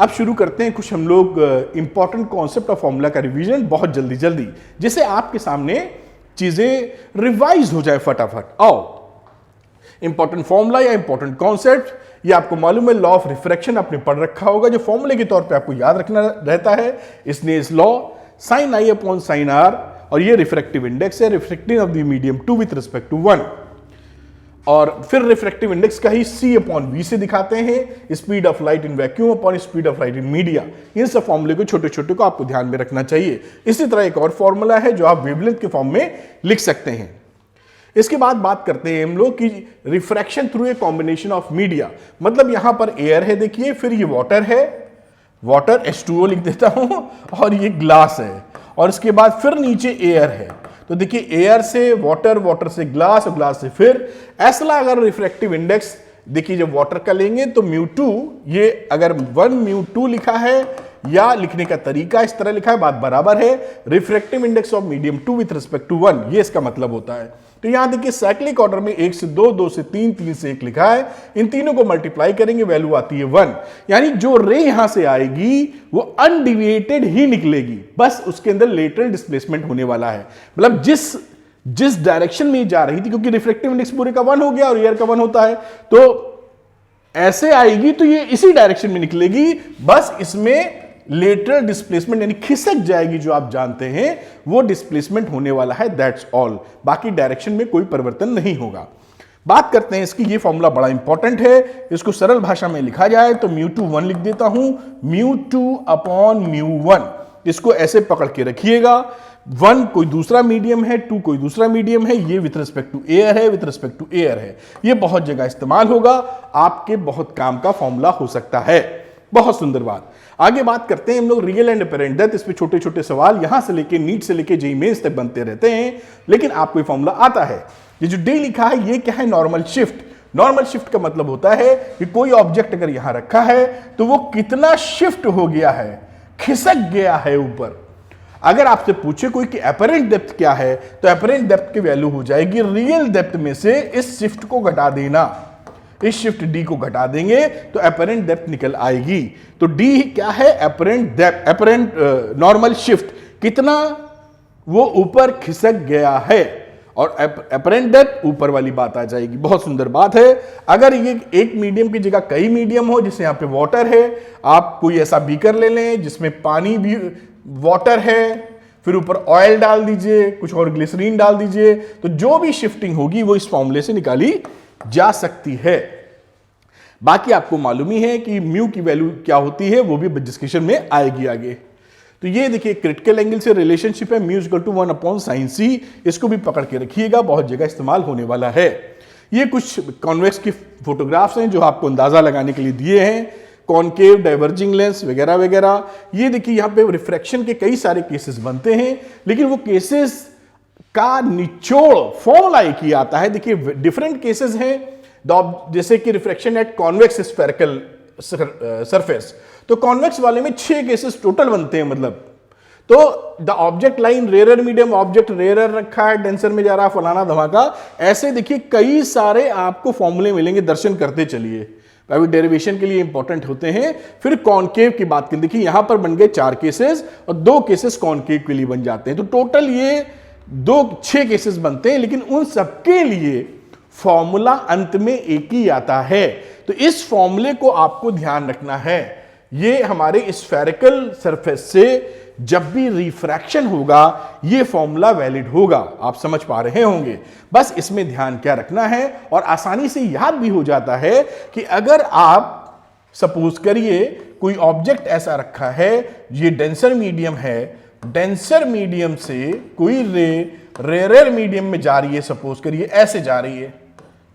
अब शुरू करते हैं कुछ हम लोग इंपॉर्टेंट कॉन्सेप्ट ऑफ फॉर्मूला का रिवीजन बहुत जल्दी जल्दी, जिससे आपके सामने चीजें रिवाइज हो जाए फटाफट। आओ, इंपॉर्टेंट फॉर्मूला या इंपॉर्टेंट कॉन्सेप्ट, ये आपको मालूम है, लॉ ऑफ रिफ्रैक्शन आपने पढ़ रखा होगा, जो फॉर्मूले के तौर पे आपको याद रखना रहता है। Snell's law, sine i upon sine r, और ये रिफ्रैक्टिव इंडेक्स है, refractive of the medium 2 with respect to 1। और फिर रिफ्रैक्टिव इंडेक्स का ही C अपॉन V से दिखाते हैं, speed of light in vacuum upon speed of light in media. इन सब फॉर्मूले को छोटे छोटे को आपको ध्यान में रखना चाहिए। इसी तरह एक और फॉर्मूला है जो आप वेवलेंथ के फॉर्म में लिख सकते हैं। इसके बाद बात करते हैं हम लोग कि refraction through a combination of media, मतलब यहां पर एयर है, देखिए, फिर ये वाटर है, वाटर H2O लिख देता हूं, और ये ग्लास है, और इसके बाद फिर नीचे एयर है। तो देखिए, एयर से वाटर, वाटर से ग्लास, और ग्लास से फिर ऐसा। अगर रिफ्रैक्टिव इंडेक्स देखिए जब वाटर का लेंगे तो μ2, ये अगर 1 μ2 लिखा है या लिखने का तरीका इस तरह लिखा है, बात बराबर है। Refractive index of medium 2 with respect to 1, ये इसका मतलब होता है। तो यहां देखिए साइक्लिक ऑर्डर में 1 से 2, 2 से 3, 3 से 1 लिखा है। इन तीनों को मल्टीप्लाई करेंगे, वैल्यू आती है 1। यानी जो रे यहां से आएगी वो अनडिविएटेड ही निकलेगी, बस उसके अंदर लेटरल डिस्प्लेसमेंट होने वाला है। मतलब जिस डायरेक्शन में जा रही थी, क्योंकि रिफ्रैक्टिव इंडेक्स पूरे का 1 हो गया और एयर का 1 होता है, तो ऐसे आएगी तो ये इसी डायरेक्शन में निकलेगी, बस इसमें लेटरल डिस्प्लेसमेंट यानी खिसक जाएगी, जो आप जानते हैं वो डिस्प्लेसमेंट होने वाला है, दैट्स ऑल। बाकी डायरेक्शन में कोई परिवर्तन नहीं होगा। बात करते हैं इसकी, ये फॉर्मूला बड़ा इंपॉर्टेंट है। इसको सरल भाषा में लिखा जाए तो μ2 1 लिख देता हूं, μ2 अपॉन μ1। इसको ऐसे पकड़ के रखिएगा, 1 कोई दूसरा मीडियम है, 2 कोई दूसरा मीडियम है, ये विथ रिस्पेक्ट टू एयर है, विथ रिस्पेक्ट टू एयर है। ये बहुत जगह इस्तेमाल होगा, आपके बहुत काम का फॉर्मूला हो सकता है। बहुत सुंदर बात। आगे बात करते हैं हम लोग रियल एंड अपेरेंट डेप्थ। इस पे छोटे छोटे सवाल यहां से लेके नीट से लेके जेईई मेंस तक बनते रहते हैं, लेकिन आपको ये फॉर्मूला आता है। ये जो डी लिखा है ये क्या है? Normal shift. नॉर्मल शिफ्ट का मतलब होता है कि कोई ऑब्जेक्ट अगर यहां रखा है तो वो कितना शिफ्ट हो गया है, खिसक गया है ऊपर। अगर आपसे पूछे कोई कि अपेरेंट डेप्थ क्या है, तो अपेरेंट डेप्थ की वैल्यू हो जाएगी रियल डेप्थ में से इस शिफ्ट को घटा देना। इस शिफ्ट डी को घटा देंगे तो अपेरेंट डेप्थ निकल आएगी। तो डी क्या है? Apparent depth, apparent normal shift, कितना वो ऊपर खिसक गया है, और अपेरेंट डेप्थ ऊपर वाली बात आ जाएगी। बहुत सुंदर बात है। अगर ये एक मीडियम की जगह कई मीडियम हो, जैसे यहां पे वाटर है, आप कोई ऐसा बीकर ले लें जिसमें पानी भी वाटर है, फिर ऊपर ऑयल डाल दीजिए, कुछ और ग्लिसरीन डाल दीजिए, तो जो भी शिफ्टिंग होगी वो इस फॉर्मूले से निकाली जा सकती है। बाकी आपको मालूम ही है कि म्यू की वैल्यू क्या होती है, वो भी डिस्कशन में आएगी आगे। तो ये देखिए क्रिटिकल एंगल से रिलेशनशिप है, mu equal to 1 upon sine c. इसको भी पकड़ के रखिएगा, बहुत जगह इस्तेमाल होने वाला है। ये कुछ कॉन्वेक्स की फोटोग्राफ्स हैं जो आपको अंदाजा लगाने के लिए दिए हैं, कॉनकेव, डाइवर्जिंग लेंस वगैरह वगैरह। ये देखिए यहाँ पे रिफ्रैक्शन के कई सारे केसेस बनते हैं, लेकिन वो केसेस का निचोड़ फॉर्मूला एक ही आता है। देखिए डिफरेंट केसेस हैं, जैसे कि refraction at convex spherical surface, तो कॉन्वेक्स वाले में 6 केसेस टोटल बनते हैं। मतलब तो the object line rare medium, object rare रखा है, डेंसर में जा रहा है, फलाना धमाका, ऐसे देखिए कई सारे आपको फॉर्मूले मिलेंगे, दर्शन करते चलिए, अभी डेरिवेशन के लिए इंपॉर्टेंट होते हैं। फिर कॉनकेव की बात करें, देखिए यहां पर बन गए 4 केसेस और 2 केसेस कॉनकेव के लिए बन जाते हैं, तो टोटल ये 6 केसेस बनते हैं, लेकिन उन सबके लिए फॉर्मूला अंत में एक ही आता है। तो इस फॉर्मूले को आपको ध्यान रखना है। ये हमारे स्फेरिकल सरफेस से जब भी रिफ्रैक्शन होगा ये फॉर्मूला वैलिड होगा, आप समझ पा रहे होंगे। बस इसमें ध्यान क्या रखना है, और आसानी से याद भी हो जाता है कि अगर आप सपोज करिए कोई ऑब्जेक्ट ऐसा रखा है, ये डेंसर मीडियम है, डेंसर मीडियम से कोई रे रेयर मीडियम में जा रही है, सपोज करिए ऐसे जा रही है,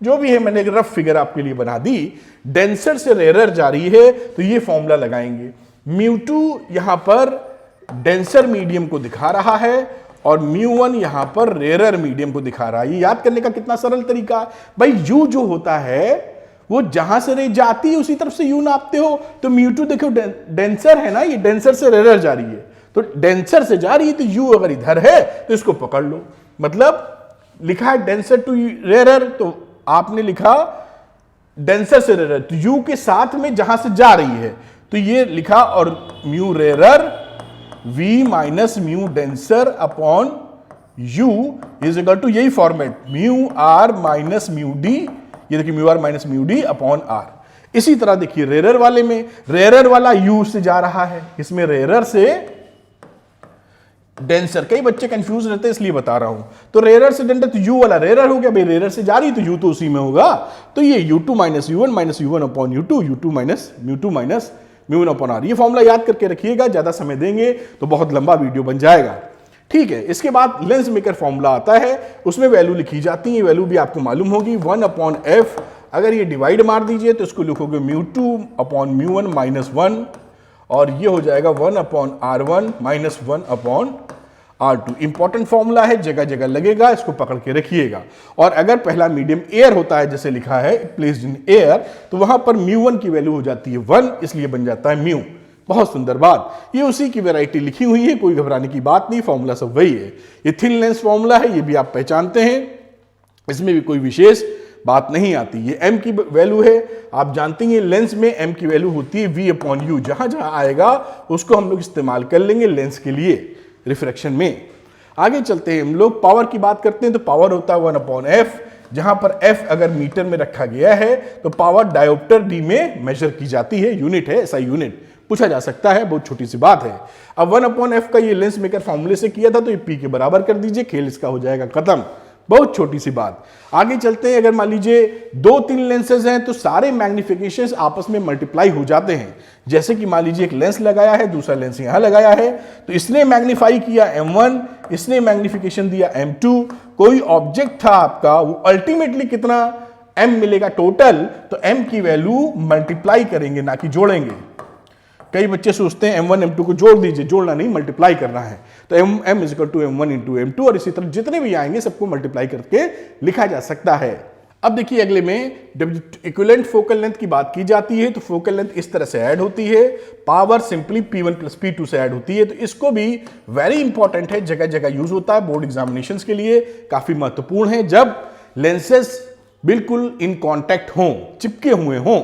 जो भी है, मैंने एक रफ फिगर आपके लिए बना दी, डेंसर से रेयर जा रही है, तो ये फॉर्मूला लगाएंगे। μ2 यहां पर डेंसर मीडियम को दिखा रहा है और μ1 यहां पर रेयर मीडियम को दिखा रहा है। ये याद करने का कितना सरल तरीका है भाई। u जो होता है वो जहां से रे जाती है उसी तरफ से u नापते हो, तो μ2 देखो डेंसर है ना, ये डेंसर से रेयर जा रही है, तो डेंसर से जा रही है, तो u अगर इधर है तो इसको पकड़ लो। मतलब लिखा है डेंसर टू रेयर, तो आपने लिखा डेंसर से रेयर, तो u के साथ में जहां से जा रही है, तो ये लिखा, और mu rarer V minus mu denser upon U is equal to यही format, mu r minus mu d, ये देखिए mu r minus mu d upon r. इसी तरह देखिए रेरर वाले में, रेरर वाला U से जा रहा है, इसमें रेरर से डेंसर, कई बच्चे कंफ्यूज रहते हैं इसलिए बता रहा हूं। तो रेरर से डेंसर, तो U वाला रेरर हो गया, भाई रेरर से जा रही तो U तो उसी में होगा, तो ये U2 minus U1 upon U2, U2 minus mu upon r. ये फॉर्मूला याद करके रखिएगा, ज्यादा समय देंगे तो बहुत लंबा वीडियो बन जाएगा। ठीक है, इसके बाद लेंस मेकर फॉर्मूला आता है, उसमें वैल्यू लिखी जाती है, वैल्यू भी आपको मालूम होगी 1 अपॉन एफ। अगर ये डिवाइड मार दीजिए तो इसको लिखोगे म्यू2 अपॉन म्यू1 माइनस 1, और ये हो जाएगा 1 upon R1 minus 1 upon R2। Important formula है, जगह जगह लगेगा, इसको पकड़ के रखिएगा। और अगर पहला मीडियम एयर होता है, जैसे लिखा है प्लेस्ड इन एयर, तो वहां पर म्यू1 की वैल्यू हो जाती है 1, इसलिए बन जाता है म्यू। बहुत सुंदर बात, ये उसी की वैरायटी लिखी हुई है, कोई घबराने की बात नहीं, फॉर्मूला सब वही है। ये थिन लेंस फॉर्मूला है, ये भी आप पहचानते हैं, इसमें भी कोई विशेष बात नहीं आती। ये m की वैल्यू है, आप जानते हैं लेंस में m की वैल्यू होती है v अपॉन यू, जहां जहां आएगा उसको हम लोग इस्तेमाल कर लेंगे लेंस के लिए रिफ्रैक्शन में। आगे चलते हैं, हम लोग पावर की बात करते हैं, तो पावर होता है 1 अपॉन एफ, जहां पर f अगर मीटर में रखा गया है तो पावर डायोप्टर d में मेजर की जाती है, यूनिट है, ऐसा यूनिट पूछा जा सकता है, बहुत छोटी सी बात है। अब 1 अपॉन एफ का ये लेंस मेकर फॉर्मूले से किया था, तो ये p के बराबर कर दीजिए, खेल इसका हो जाएगा खत्म, बहुत छोटी सी बात। आगे चलते हैं, अगर मान लीजिए 2-3 लेंसेज हैं तो सारे मैग्निफिकेशंस आपस में मल्टीप्लाई हो जाते हैं। जैसे कि मान लीजिए एक लेंस लगाया है, दूसरा लेंस यहां लगाया है, तो इसने मैग्नीफाई किया m1, इसने मैग्निफिकेशन दिया m2, कोई ऑब्जेक्ट था आपका, वो अल्टीमेटली कितना m मिलेगा टोटल, तो m की वैल्यू मल्टीप्लाई करेंगे ना कि जोड़ेंगे। कई बच्चे सोचते हैं m1 m2 को जोड़ दीजिए, जोड़ना नहीं, मल्टीप्लाई करना है, तो m is equal to m1 into m2, और इसी तरह जितने भी आएंगे सबको मल्टीप्लाई करके लिखा जा सकता है। अब देखिए अगले में जब इक्विवेलेंट फोकल लेंथ की बात की जाती है तो फोकल लेंथ इस तरह से ऐड होती है, power simply P1 plus P2 से ऐड होती है, तो इसको भी वेरी इंपॉर्टेंट है, जगह जगह यूज होता है, बोर्ड एग्जामिनेशंस के लिए काफी महत्वपूर्ण है। जब लेंसेस बिल्कुल इन कॉन्टैक्ट हों, चिपके हुए हों,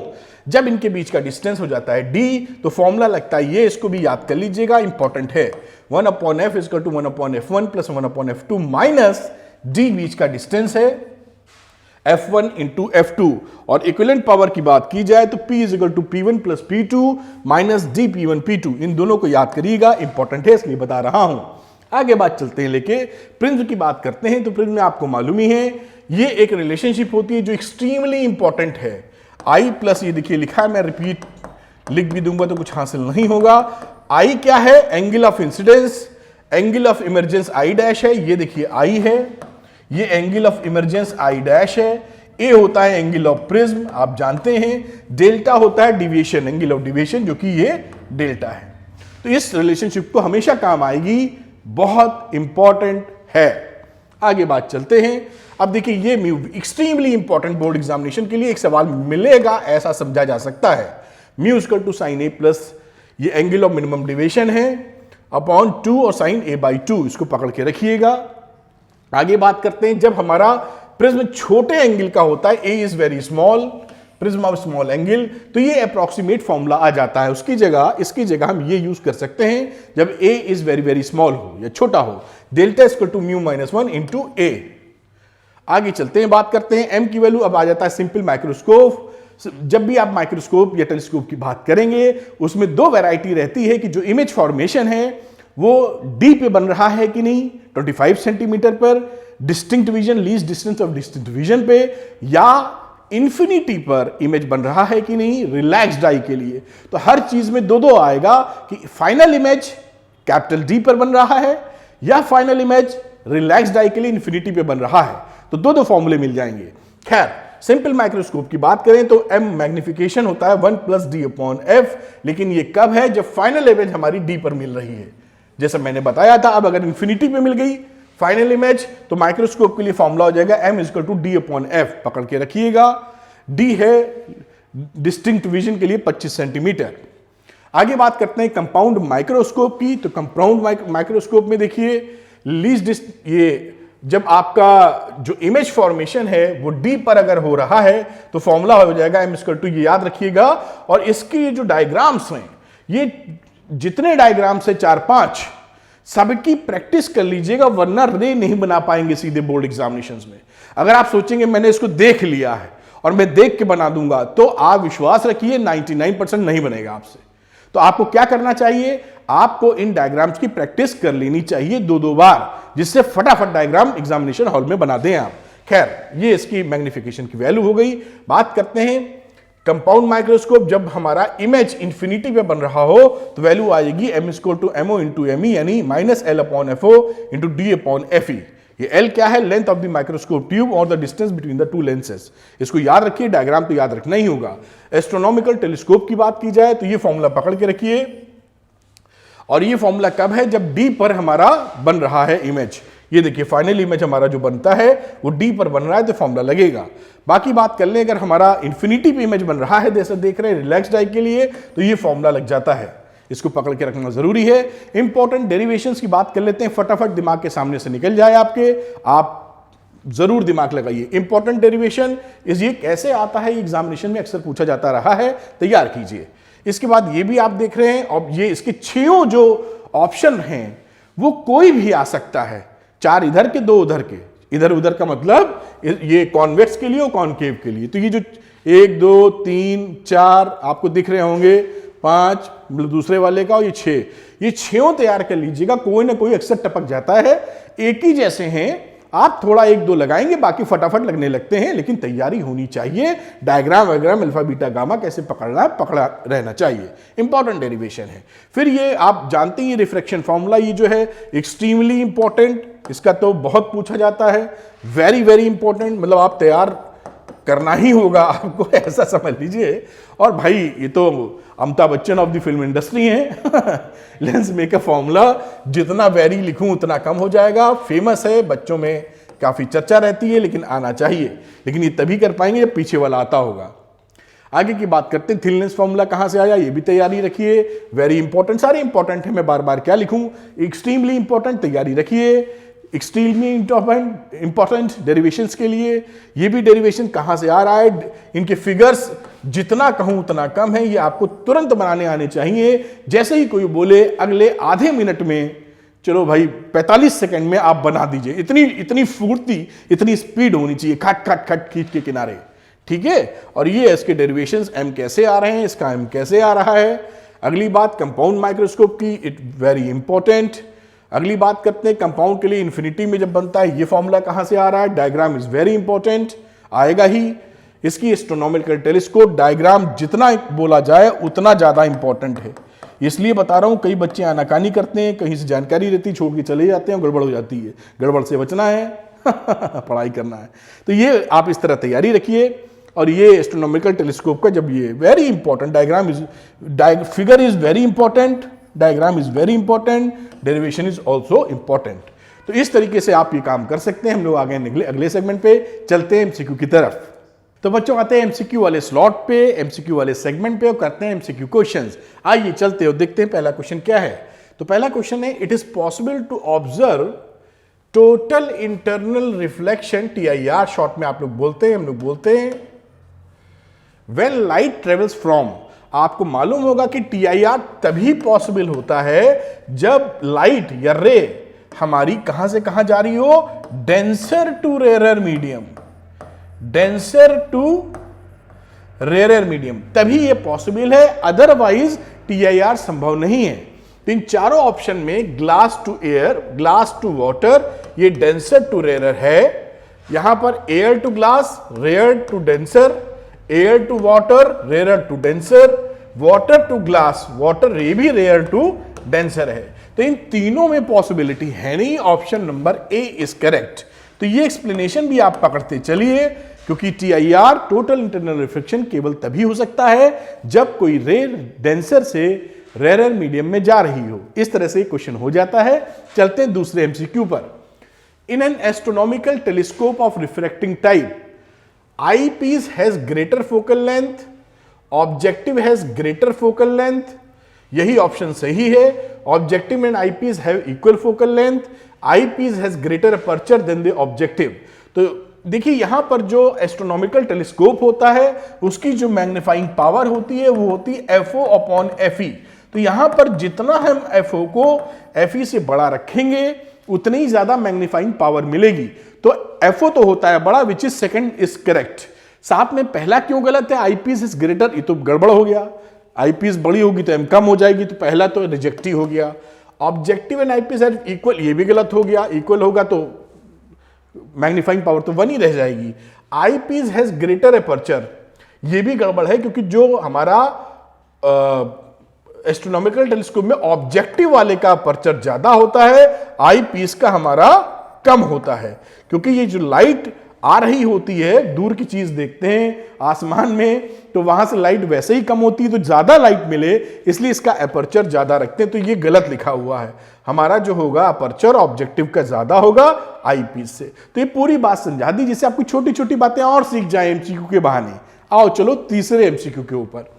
जब इनके बीच का डिस्टेंस हो जाता है d, तो फॉर्मूला लगता है ये, इसको भी याद कर लीजिएगा, इंपॉर्टेंट है, 1 upon f is to 1 upon f1 plus 1 upon f2 minus d बीच का डिस्टेंस है f1 इंटू f2। और इक्विवेलेंट पावर की बात की जाए तो p is equal to P1 plus P2 minus d P1 P2, इन दोनों को याद करिएगा, इंपॉर्टेंट है इसलिए बता रहा हूं। आगे बात चलते हैं लेके प्रिज्म की बात करते हैं, तो प्रिज्म में आपको मालूम ही है, ये एक रिलेशनशिप होती है जो एक्सट्रीमली इंपॉर्टेंट है। I प्लस, ये देखिए लिखा है, मैं रिपीट लिख भी दूंगा तो कुछ हासिल नहीं होगा। I क्या है? Angle of incidence, angle of emergence I dash है, ये देखिए I है, ये angle of emergence I dash है। A होता है एंगल ऑफ प्रिज्म, आप जानते हैं। डेल्टा होता है डिविएशन, एंगल ऑफ डिविएशन, जो कि ये डेल्टा है। तो इस रिलेशनशिप को हमेशा काम आएगी, बहुत इंपॉर्टेंट है। आगे बात चलते हैं। अब देखिए ये mu extremely important, board examination के लिए एक सवाल मिलेगा, ऐसा समझा जा सकता है। Mu equal to sine a plus, ये एंगल ऑफ मिनिमम डेविएशन है, अपॉन 2 और साइन ए बाई 2, इसको पकड़ के रखिएगा। आगे बात करते हैं, जब हमारा प्रिज्म छोटे एंगल का होता है, a is very small, prism of small angle, तो ये अप्रॉक्सीमेट फॉर्मूला आ जाता है। उसकी जगह, इसकी जगह हम ये यूज कर सकते हैं जब a is very very small हो या छोटा हो, delta equal to mu minus 1 into a. आगे चलते हैं, बात करते हैं एम की वैल्यू। अब आ जाता है सिंपल माइक्रोस्कोप। जब भी आप माइक्रोस्कोप या टेलीस्कोप की बात करेंगे, उसमें दो वैरायटी रहती है कि जो इमेज फॉर्मेशन है वो डी पे बन रहा है कि नहीं, 25 सेंटीमीटर पर, distinct vision, least distance of distinct vision पे, या इंफिनिटी पर इमेज बन रहा है कि नहीं, रिलैक्स्ड आई के लिए। तो हर चीज में दो दो आएगा कि फाइनल इमेज कैपिटल डी पर बन रहा है या फाइनल इमेज रिलैक्स्ड आई के लिए इंफिनिटी पे बन रहा है, तो दो दो फॉर्मूले मिल जाएंगे। खैर, सिंपल माइक्रोस्कोप की बात करें तो एम मैग्निफिकेशन होता है 1 प्लस डी अपॉन एफ, लेकिन ये कब है, जब फाइनल इमेज हमारी डी पर मिल रही है, जैसा मैंने बताया था। अब अगर इंफिनिटी पे मिल गई फाइनल इमेज, तो माइक्रोस्कोप के लिए फॉर्मूला हो जाएगा m equal to d upon f, पकड़ के रखिएगा। डी है डिस्टिंक्ट विजन के लिए 25 सेंटीमीटर। आगे बात करते हैं कंपाउंड माइक्रोस्कोप की। तो कंपाउंड माइक्रोस्कोप में देखिए लीस्ट, ये जब आपका जो इमेज फॉर्मेशन है वो डी पर अगर हो रहा है तो फॉर्मूला हो जाएगा m इक्वल टू, ये याद रखिएगा। और इसकी जो डायग्राम्स हैं ये जितने डायग्राम से 4-5 सबकी प्रैक्टिस कर लीजिएगा, वरना रे नहीं बना पाएंगे सीधे बोर्ड एग्जामिनेशंस में। अगर आप सोचेंगे मैंने इसको देख लिया है और मैं देख के बना दूंगा, तो आप विश्वास रखिए 99% नहीं बनेगा आपसे। तो आपको क्या करना चाहिए, आपको इन डायग्राम्स की प्रैक्टिस कर लेनी चाहिए 2-2 बार, जिससे फटाफट डायग्राम एग्जामिनेशन हॉल में बना दें आप। खैर, ये इसकी मैग्निफिकेशन की वैल्यू हो गई। बात करते हैं कंपाउंड माइक्रोस्कोप। जब हमारा इमेज इंफिनिटी पे बन रहा हो तो वैल्यू आएगी m=mo into me, यानी -l/fo into d/fe। ये L क्या है, length of the microscope tube और the distance between the 2 lenses. इसको याद रखिए, डायग्राम तो याद रखना ही होगा। एस्ट्रोनॉमिकल टेलीस्कोप की बात की जाए तो ये फॉर्मूला पकड़ के रखिए, और ये फॉर्मूला कब है, जब D पर हमारा बन रहा है इमेज। ये देखिए फाइनल इमेज हमारा जो बनता है वो D पर बन रहा है, तो फॉर्मूला लगेगा। बाकी बात कर लें, अगर हमारा इन्फिनिटी पे इमेज बन रहा है, जैसे देख रहे हैं रिलैक्स्ड आई के लिए, तो ये फॉर्मूला लग जाता है। इसको पकड़ के रखना जरूरी है। इंपॉर्टेंट डेरिवेशंस की बात कर लेते हैं, फटाफट दिमाग के सामने से निकल जाए आपके, आप जरूर दिमाग लगाइए। इंपॉर्टेंट डेरिवेशन इस ये कैसे आता है, एग्जामिनेशन में अक्सर पूछा जाता रहा है, तैयार कीजिए। इसके बाद ये भी आप देख रहे हैं, और ये इसके 6 जो ऑप्शन हैं वो कोई भी आ सकता है, 4 इधर के 2 उधर के। इधर उधर का मतलब ये कॉन्वेक्स के लिए और कॉनकेव के लिए। तो ये जो 1 2 3 4 आपको दिख रहे होंगे, 5 दूसरे वाले का, और ये 6, ये 6 तैयार कर लीजिएगा। कोई ना कोई अक्सर टपक जाता है, एक ही जैसे हैं, आप थोड़ा 1-2 लगाएंगे, बाकी फटाफट लगने लगते हैं, लेकिन तैयारी होनी चाहिए। डायग्राम वगैरह अल्फा बीटा गामा कैसे पकड़ना है, पकड़ा रहना चाहिए। इंपॉर्टेंट डेरिवेशन है। फिर ये आप जानते हैं रिफ्रैक्शन फॉर्मूला, ये जो है एक्सट्रीमली इंपॉर्टेंट, इसका तो बहुत पूछा जाता है। वेरी वेरी इंपॉर्टेंट, मतलब आप तैयार करना ही होगा आपको, ऐसा समझ लीजिए। और भाई ये तो Amitabh Bachchan of the film industry है। लेंस मेकर फॉर्मूला, जितना वेरी लिखूं उतना कम हो जाएगा। फेमस है, बच्चों में काफी चर्चा रहती है, लेकिन आना चाहिए। लेकिन ये तभी कर पाएंगे जब पीछे वाला आता होगा। आगे की बात करते हैं, थिन लेंस फॉर्मूला कहां से आया, ये भी तैयारी रखिए। वेरी इंपॉर्टेंट, सारे इंपॉर्टेंट है, मैं बार बार क्या लिखूं। एक्सट्रीमली इंपॉर्टेंट, तैयारी रखिए। एक्सट्रीमली इंपॉर्टेंट डेरिवेशंस के लिए, ये भी डेरिवेशन कहां से आ रहा है, इनके फिगर्स जितना कहूं उतना कम है, ये आपको तुरंत बनाने आने चाहिए। जैसे ही कोई बोले अगले आधे मिनट में, चलो भाई 45 सेकंड में आप बना दीजिए। इतनी फुर्ती, इतनी स्पीड होनी चाहिए, खट खट खट खींच के किनारे, ठीक है। और ये इसके डेरिवेशंस m कैसे आ रहे हैं, इसका m कैसे आ रहा है। अगली बात कंपाउंड माइक्रोस्कोप की, इट वेरी इंपॉर्टेंट। अगली बात करते हैं कंपाउंड के लिए इन्फिनिटी में जब बनता है, ये फॉर्मूला कहां से आ रहा है, डायग्राम इज वेरी इंपॉर्टेंट, आएगा ही। इसकी एस्ट्रोनॉमिकल टेलीस्कोप डायग्राम जितना बोला जाए उतना ज्यादा इंपॉर्टेंट है। इसलिए बता रहा हूं, कई बच्चे आनाकानी करते हैं, कहीं से जानकारी रहती छोड़ के चले जाते हैं, गड़बड़ हो जाती है। गड़बड़ से बचना है, पढ़ाई करना है। तो ये आप इस तरह तैयारी रखिए। और ये एस्ट्रोनॉमिकल टेलीस्कोप का जब ये very important diagram is, figure is very important, diagram is very important, derivation is also important. तो इस तरीके से आप ये काम कर सकते हैं। हम लोग आगे निकले, अगले सेगमेंट पे चलते हैं एमसीक्यू की तरफ। तो बच्चों आते हैं एमसीक्यू वाले स्लॉट पे, एमसीक्यू वाले सेगमेंट पे, और करते हैं एमसीक्यू क्वेश्चंस। आइए चलते हो, देखते हैं पहला क्वेश्चन क्या है। तो पहला क्वेश्चन है, it is possible to observe total internal reflection, TIR short में आप लोग बोलते हैं, हम लोग बोलते हैं, व्हेन लाइट ट्रेवल्स फ्रॉम। आपको मालूम होगा कि TIR तभी पॉसिबल होता है जब लाइट या रे हमारी कहां से कहां जा रही हो, denser to rare medium, denser to rare medium, तभी ये पॉसिबल है, अदरवाइज TIR संभव नहीं है। तो इन चारों ऑप्शन में glass to air, glass to water, ये डेंसर टू रेयर है। यहां पर air to glass, rare to denser, air to water, rare to denser, water to glass, water ये भी रेयर टू डेंसर है। तो इन तीनों में पॉसिबिलिटी है नहीं, option number A is correct. तो ये एक्सप्लेनेशन भी आप पकड़ते चलिए, क्योंकि TIR टोटल इंटरनल रिफ्लेक्शन केवल तभी हो सकता है जब कोई रे डेंसर से रेयर मीडियम में जा रही हो। इस तरह से क्वेश्चन हो जाता है। चलते हैं दूसरे MCQ पर। In an astronomical telescope of refracting type, eyepiece has greater focal length, objective has greater focal length, यही ऑप्शन सही है। Objective and eyepiece have equal focal length, eyepiece has greater aperture than the objective। तो देखिए यहां पर जो astronomical telescope होता है उसकी जो मैग्नीफाइंग पावर होती है वो होती है FO/FE। तो यहां पर जितना हम FO को FE से बड़ा रखेंगे उतनी ही ज्यादा मैग्नीफाइंग पावर मिलेगी। तो FO तो होता है बड़ा, which is second is correct. साथ में पहला क्यों गलत है, आईपीस इज ग्रेटर, ये तो गड़बड़ हो गया। आईपीस बड़ी होगी तो एम कम हो जाएगी, तो पहला तो रिजेक्ट ही हो गया। Objective and eyepiece are equal, ये भी गलत हो गया। इक्वल होगा तो मैग्नीफाइंग पावर तो 1 ही रह जाएगी। आईपीस हैज ग्रेटर अपर्चर, ये भी गड़बड़ है, क्योंकि जो हमारा एस्ट्रोनॉमिकल टेलीस्कोप में ऑब्जेक्टिव वाले का अपर्चर ज्यादा होता है, आईपीस का हमारा कम होता है। क्योंकि ये जो लाइट आ रही होती है, दूर की चीज देखते हैं आसमान में, तो वहां से लाइट वैसे ही कम होती है, तो ज्यादा लाइट मिले इसलिए इसका अपर्चर ज्यादा रखते हैं। तो ये गलत लिखा हुआ है, हमारा जो होगा अपर्चर ऑब्जेक्टिव का ज्यादा होगा आईपीस से। तो ये पूरी बात समझा दी, जिससे आपकी छोटी छोटी बातें और सीख जाए एमसीक्यू के बहाने। आओ चलो तीसरे एमसीक्यू के ऊपर।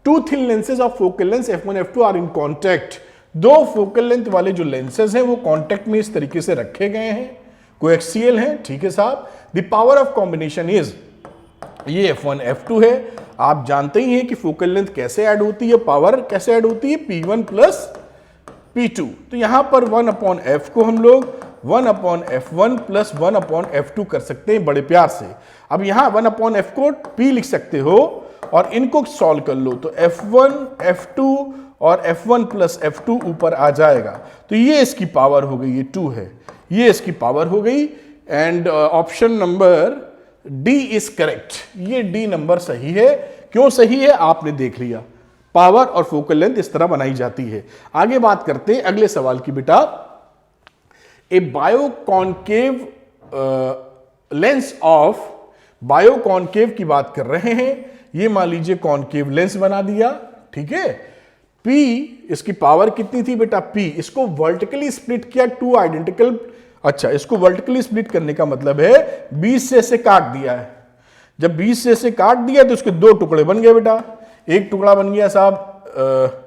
Two thin lenses of focal length F1 F2 are in contact. दो फोकल लेंथ वाले जो लेंसेज हैं वो कॉन्टैक्ट में इस तरीके से रखे गए हैं, कोएक्सियल है, ठीक है साहब। The power of combination is, ये F1 F2 है। आप जानते ही हैं कि फोकल लेंथ कैसे ऐड होती है, पावर कैसे ऐड होती है, P1 प्लस P2। तो यहां पर 1/f को हम लोग 1/f1 प्लस 1/f2 कर सकते हैं बड़े प्यार से। अब यहां 1/f को P लिख सकते हो और इनको सॉल्व कर लो, तो F1 F2 और F1 प्लस F2 ऊपर आ जाएगा। तो ये इसकी पावर हो गई, ये 2 है, ये इसकी पावर हो गई। And option number D is correct, ये डी नंबर सही है। क्यों सही है आपने देख लिया, पावर और फोकल लेंथ इस तरह बनाई जाती है। आगे बात करते हैं अगले सवाल की बेटा। ए बायोकॉन्केव लेंस ऑफ, बायोकॉन्केव की बात कर रहे हैं। ये मान लीजिए कॉन्केव लेंस बना दिया, ठीक है। P इसकी पावर कितनी थी बेटा, P। इसको वर्टिकली स्प्लिट किया, 2 आइडेंटिकल, अच्छा इसको वर्टिकली स्प्लिट करने का मतलब है 20 से इसे काट दिया है। जब 20 से इसे काट दिया तो उसके 2 टुकड़े बन गए बेटा। एक टुकड़ा बन गया साहब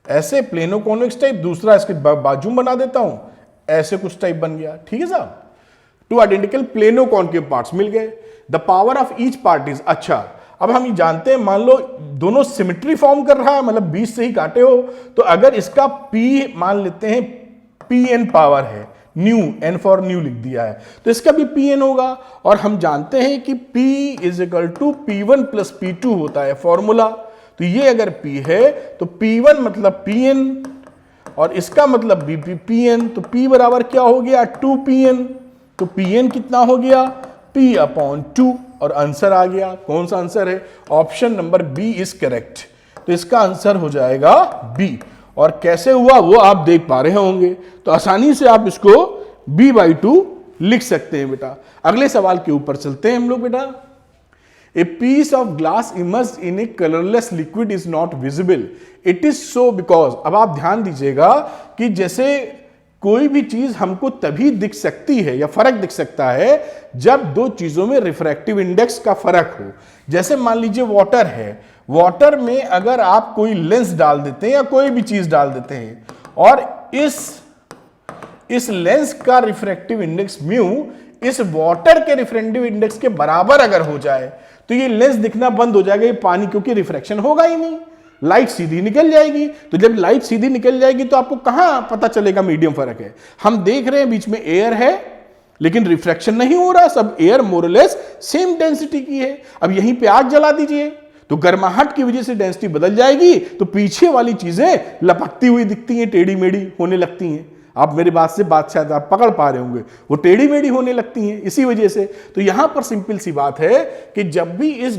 ऐसे प्लेनो कॉन्वेक्स टाइप, दूसरा इसके बाजू में बना देता हूं, ऐसे कुछ टाइप बन गया, ठीक है साहब। 2 आइडेंटिकल प्लेनो कॉन्केव पार्ट्स मिल गए। The power of each part is, अच्छा अब हम ये जानते हैं, मान लो दोनों सिमेट्री फॉर्म कर रहा है, मतलब 20 से ही काटे हो, तो अगर इसका P मान लेते हैं Pn पावर है, न्यू, N फॉर न्यू लिख दिया है, तो इसका भी Pn होगा। और हम जानते हैं कि P is equal to P1 plus P2 होता है फॉर्मूला। तो ये अगर P है तो P1 मतलब Pn और इसका मतलब Pn, तो P बराबर क्या हो गया, 2Pn। तो Pn कितना हो गया, P/2, और आंसर आ गया। कौन सा आंसर है, option number B is correct. तो इसका आंसर हो जाएगा बी। और कैसे हुआ वो आप देख पा रहे होंगे, तो आसानी से आप इसको B/2 लिख सकते हैं बेटा। अगले सवाल के ऊपर चलते हैं हम लोग बेटा। A piece of glass immersed in a colourless liquid is not visible, it is so because. अब आप ध्यान दीजिएगा कि जैसे कोई भी चीज हमको तभी दिख सकती है या फर्क दिख सकता है जब दो चीजों में रिफ्रैक्टिव इंडेक्स का फर्क हो। जैसे मान लीजिए वाटर है, वाटर में अगर आप कोई लेंस डाल देते हैं या कोई भी चीज डाल देते हैं और इस लेंस का रिफ्रैक्टिव इंडेक्स म्यू इस वाटर के रिफ्रैक्टिव इंडेक्स के बराबर अगर हो जाए तो ये लेंस दिखना बंद हो जाएगा, ये पानी, क्योंकि रिफ्रैक्शन होगा ही नहीं, लाइट सीधी निकल जाएगी। तो जब लाइट सीधी निकल जाएगी तो आपको कहां पता चलेगा मीडियम फर्क है। हम देख रहे हैं बीच में एयर है लेकिन रिफ्रैक्शन नहीं हो रहा, सब एयर मोरलेस सेम डेंसिटी की है। अब यहीं पे आग जला दीजिए तो गर्माहट की वजह से डेंसिटी बदल जाएगी, तो पीछे वाली चीजें लपकती हुई दिखती हैं, टेढ़ी मेढ़ी होने लगती हैं। आप मेरी बात से बात शायद आप पकड़ पा रहे होंगे, वो टेढ़ी मेढ़ी होने लगती हैं इसी वजह से। तो यहां पर सिंपल सी बात है कि जब भी इस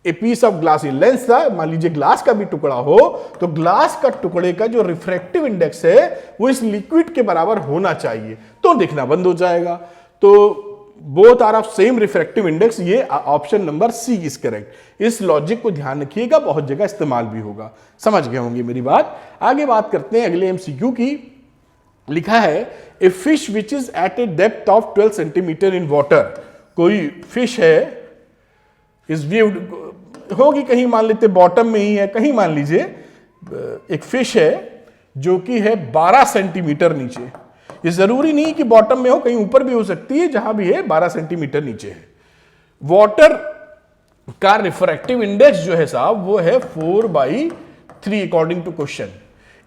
a piece of glass, lens था, मान लीजिए ग्लास का भी टुकड़ा हो, तो ग्लास का टुकड़े का जो रिफ्रैक्टिव इंडेक्स है वो इस लिक्विड के बराबर होना चाहिए, तो दिखना बंद हो जाएगा। तो both are of same refractive index, ये option number C is correct. इस लॉजिक को ध्यान रखिएगा, बहुत जगह इस्तेमाल भी होगा, समझ गए होंगे मेरी बात। आगे बात करते हैं अगले एमसीक्यू की। लिखा है a fish which is at a depth of 12 centimetre in water. कोई फिश है, इस व्यू होगी कहीं, मान लेते बॉटम में ही है, कहीं मान लीजिए एक फिश है जो कि है 12 सेंटीमीटर नीचे। ये जरूरी नहीं कि बॉटम में हो, कहीं ऊपर भी हो सकती है, जहां भी है 12 सेंटीमीटर नीचे है। वाटर का रिफ्रैक्टिव इंडेक्स जो है साहब वो है 4/3 3 according to question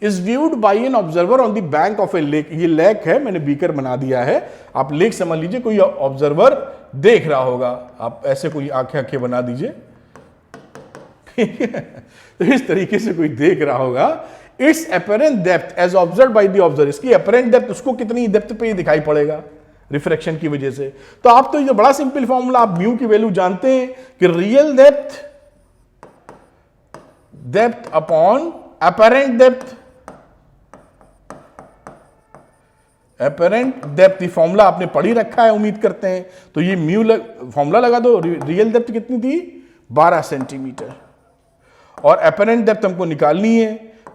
is viewed by an observer on the bank of a lake. ये लेक है, मैंने बीकर बना दिया है, आप लेक समझ लीजिए, कोई ऑब्जर्वर देख रहा होगा, आप ऐसे कोई आंखें बना दीजिए तो इस तरीके से कोई देख रहा होगा। Its apparent depth as observe by the observer, इसकी अपरेंट डेप्थ उसको कितनी डेप्थ पे दिखाई पड़ेगा रिफ्रैक्शन की वजह से। तो आप तो ये बड़ा सिंपल फॉर्मूला, आप म्यू की वैल्यू जानते हैं कि real depth upon apparent depth, apparent depth, ये फॉर्मूला आपने पढ़ी रखा है उम्मीद करते हैं। तो ये म्यू फॉर्मूला लगा दो, रियल डेप्थ कितनी थी 12 सेंटीमीटर और अपरेंट डेप्थ हमको निकालनी है,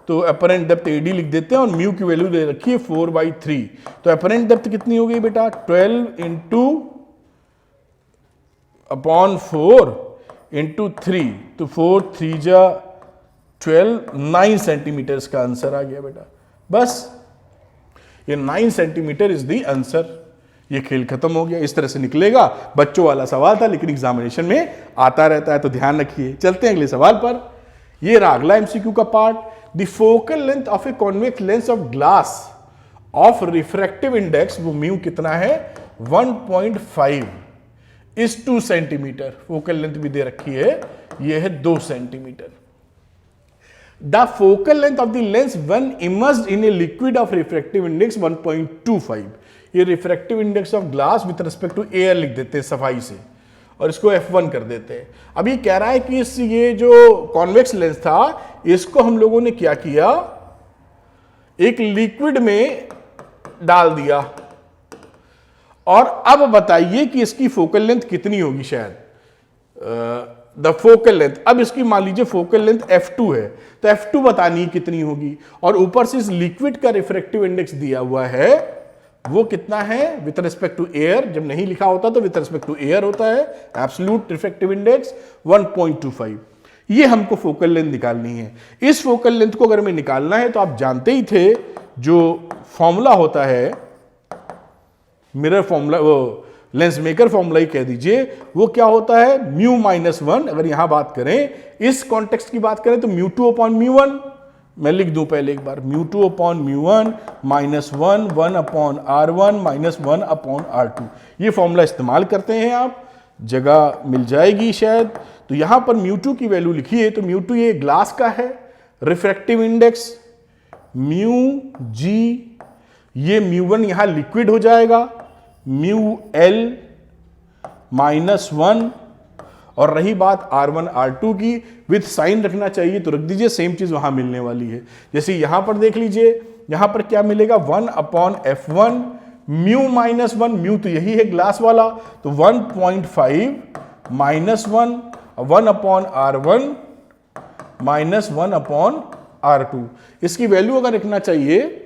तो अपरेंट डेप्थ AD लिख देते हैं और म्यू की वैल्यू दे रखी है 4/3। तो अपरेंट डेप्थ कितनी हो गई बेटा 12 इंटू अपॉन 4 इंटू 3, तो 4 3 जा 12, 9 सेंटीमीटर का आंसर आ गया बेटा। बस ये 9 सेंटीमीटर इज द आंसर। ये खेल खत्म हो गया। इस तरह से निकलेगा। बच्चों वाला सवाल था लेकिन एग्जामिनेशन में आता रहता है, तो ध्यान रखिए। चलते हैं अगले सवाल पर। ये रहा अगला MCQ का part. The focal length of a convex lens of glass of refractive index, वो म्यू कितना है 1.5 इज 2 सेंटीमीटर। फोकल लेंथ भी दे रखी है, ये है 2 centimetre. The focal length of the lens when immersed in a liquid of refractive index 1.25। ये refractive index of glass with respect to air लिख देते हैं सफाई से और इसको F1 कर देते हैं। अब ये कह रहा है कि ये जो कॉन्वेक्स लेंस था इसको हम लोगों ने क्या किया, एक लिक्विड में डाल दिया और अब बताइए कि इसकी फोकल लेंथ कितनी होगी। शायद द फोकल लेंथ, अब इसकी मान लीजिए फोकल लेंथ F2 है, तो F2 बतानी कितनी होगी। और ऊपर से इस लिक्विड का रिफ्रैक्टिव इंडेक्स दिया हुआ है, वो कितना है विथ रिस्पेक्ट टू एयर। जब नहीं लिखा होता तो विथ रिस्पेक्ट टू एयर होता है, एब्सोल्यूट रिफ्रैक्टिव इंडेक्स 1.25। ये हमको फोकल लेंथ निकालनी है। इस फोकल लेंथ को अगर हमें निकालना है तो आप जानते ही थे जो फॉर्मूला होता है मिरर फॉर्मूला, वो लेंस मेकर फॉर्मूला ही कह दीजिए, वो क्या होता है μ-1। अगर यहां बात करें, इस कॉन्टेक्स्ट की बात करें तो μ2 अपॉन μ1, मैं लिख दूं पहले एक बार, μ2 upon μ1 -1 1 upon R1 -1 upon R2। ये फॉर्मूला इस्तेमाल करते हैं आप, जगह मिल जाएगी शायद। तो यहां पर μ2 की वैल्यू लिखिए, तो μ2 ये ग्लास का है, रिफ्रैक्टिव इंडेक्स μg, ये μ1 यहां लिक्विड हो जाएगा μL -1। और रही बात R1 R2 की, विथ साइन रखना चाहिए तो रख दीजिए, सेम चीज वहां मिलने वाली है। जैसे यहां पर देख लीजिए, यहां पर क्या मिलेगा 1 अपॉन F1 μ-1, म्यू तो यही है ग्लास वाला, तो 1.5 -1 1 अपॉन R1 -1 अपॉन R2। इसकी वैल्यू अगर रखना चाहिए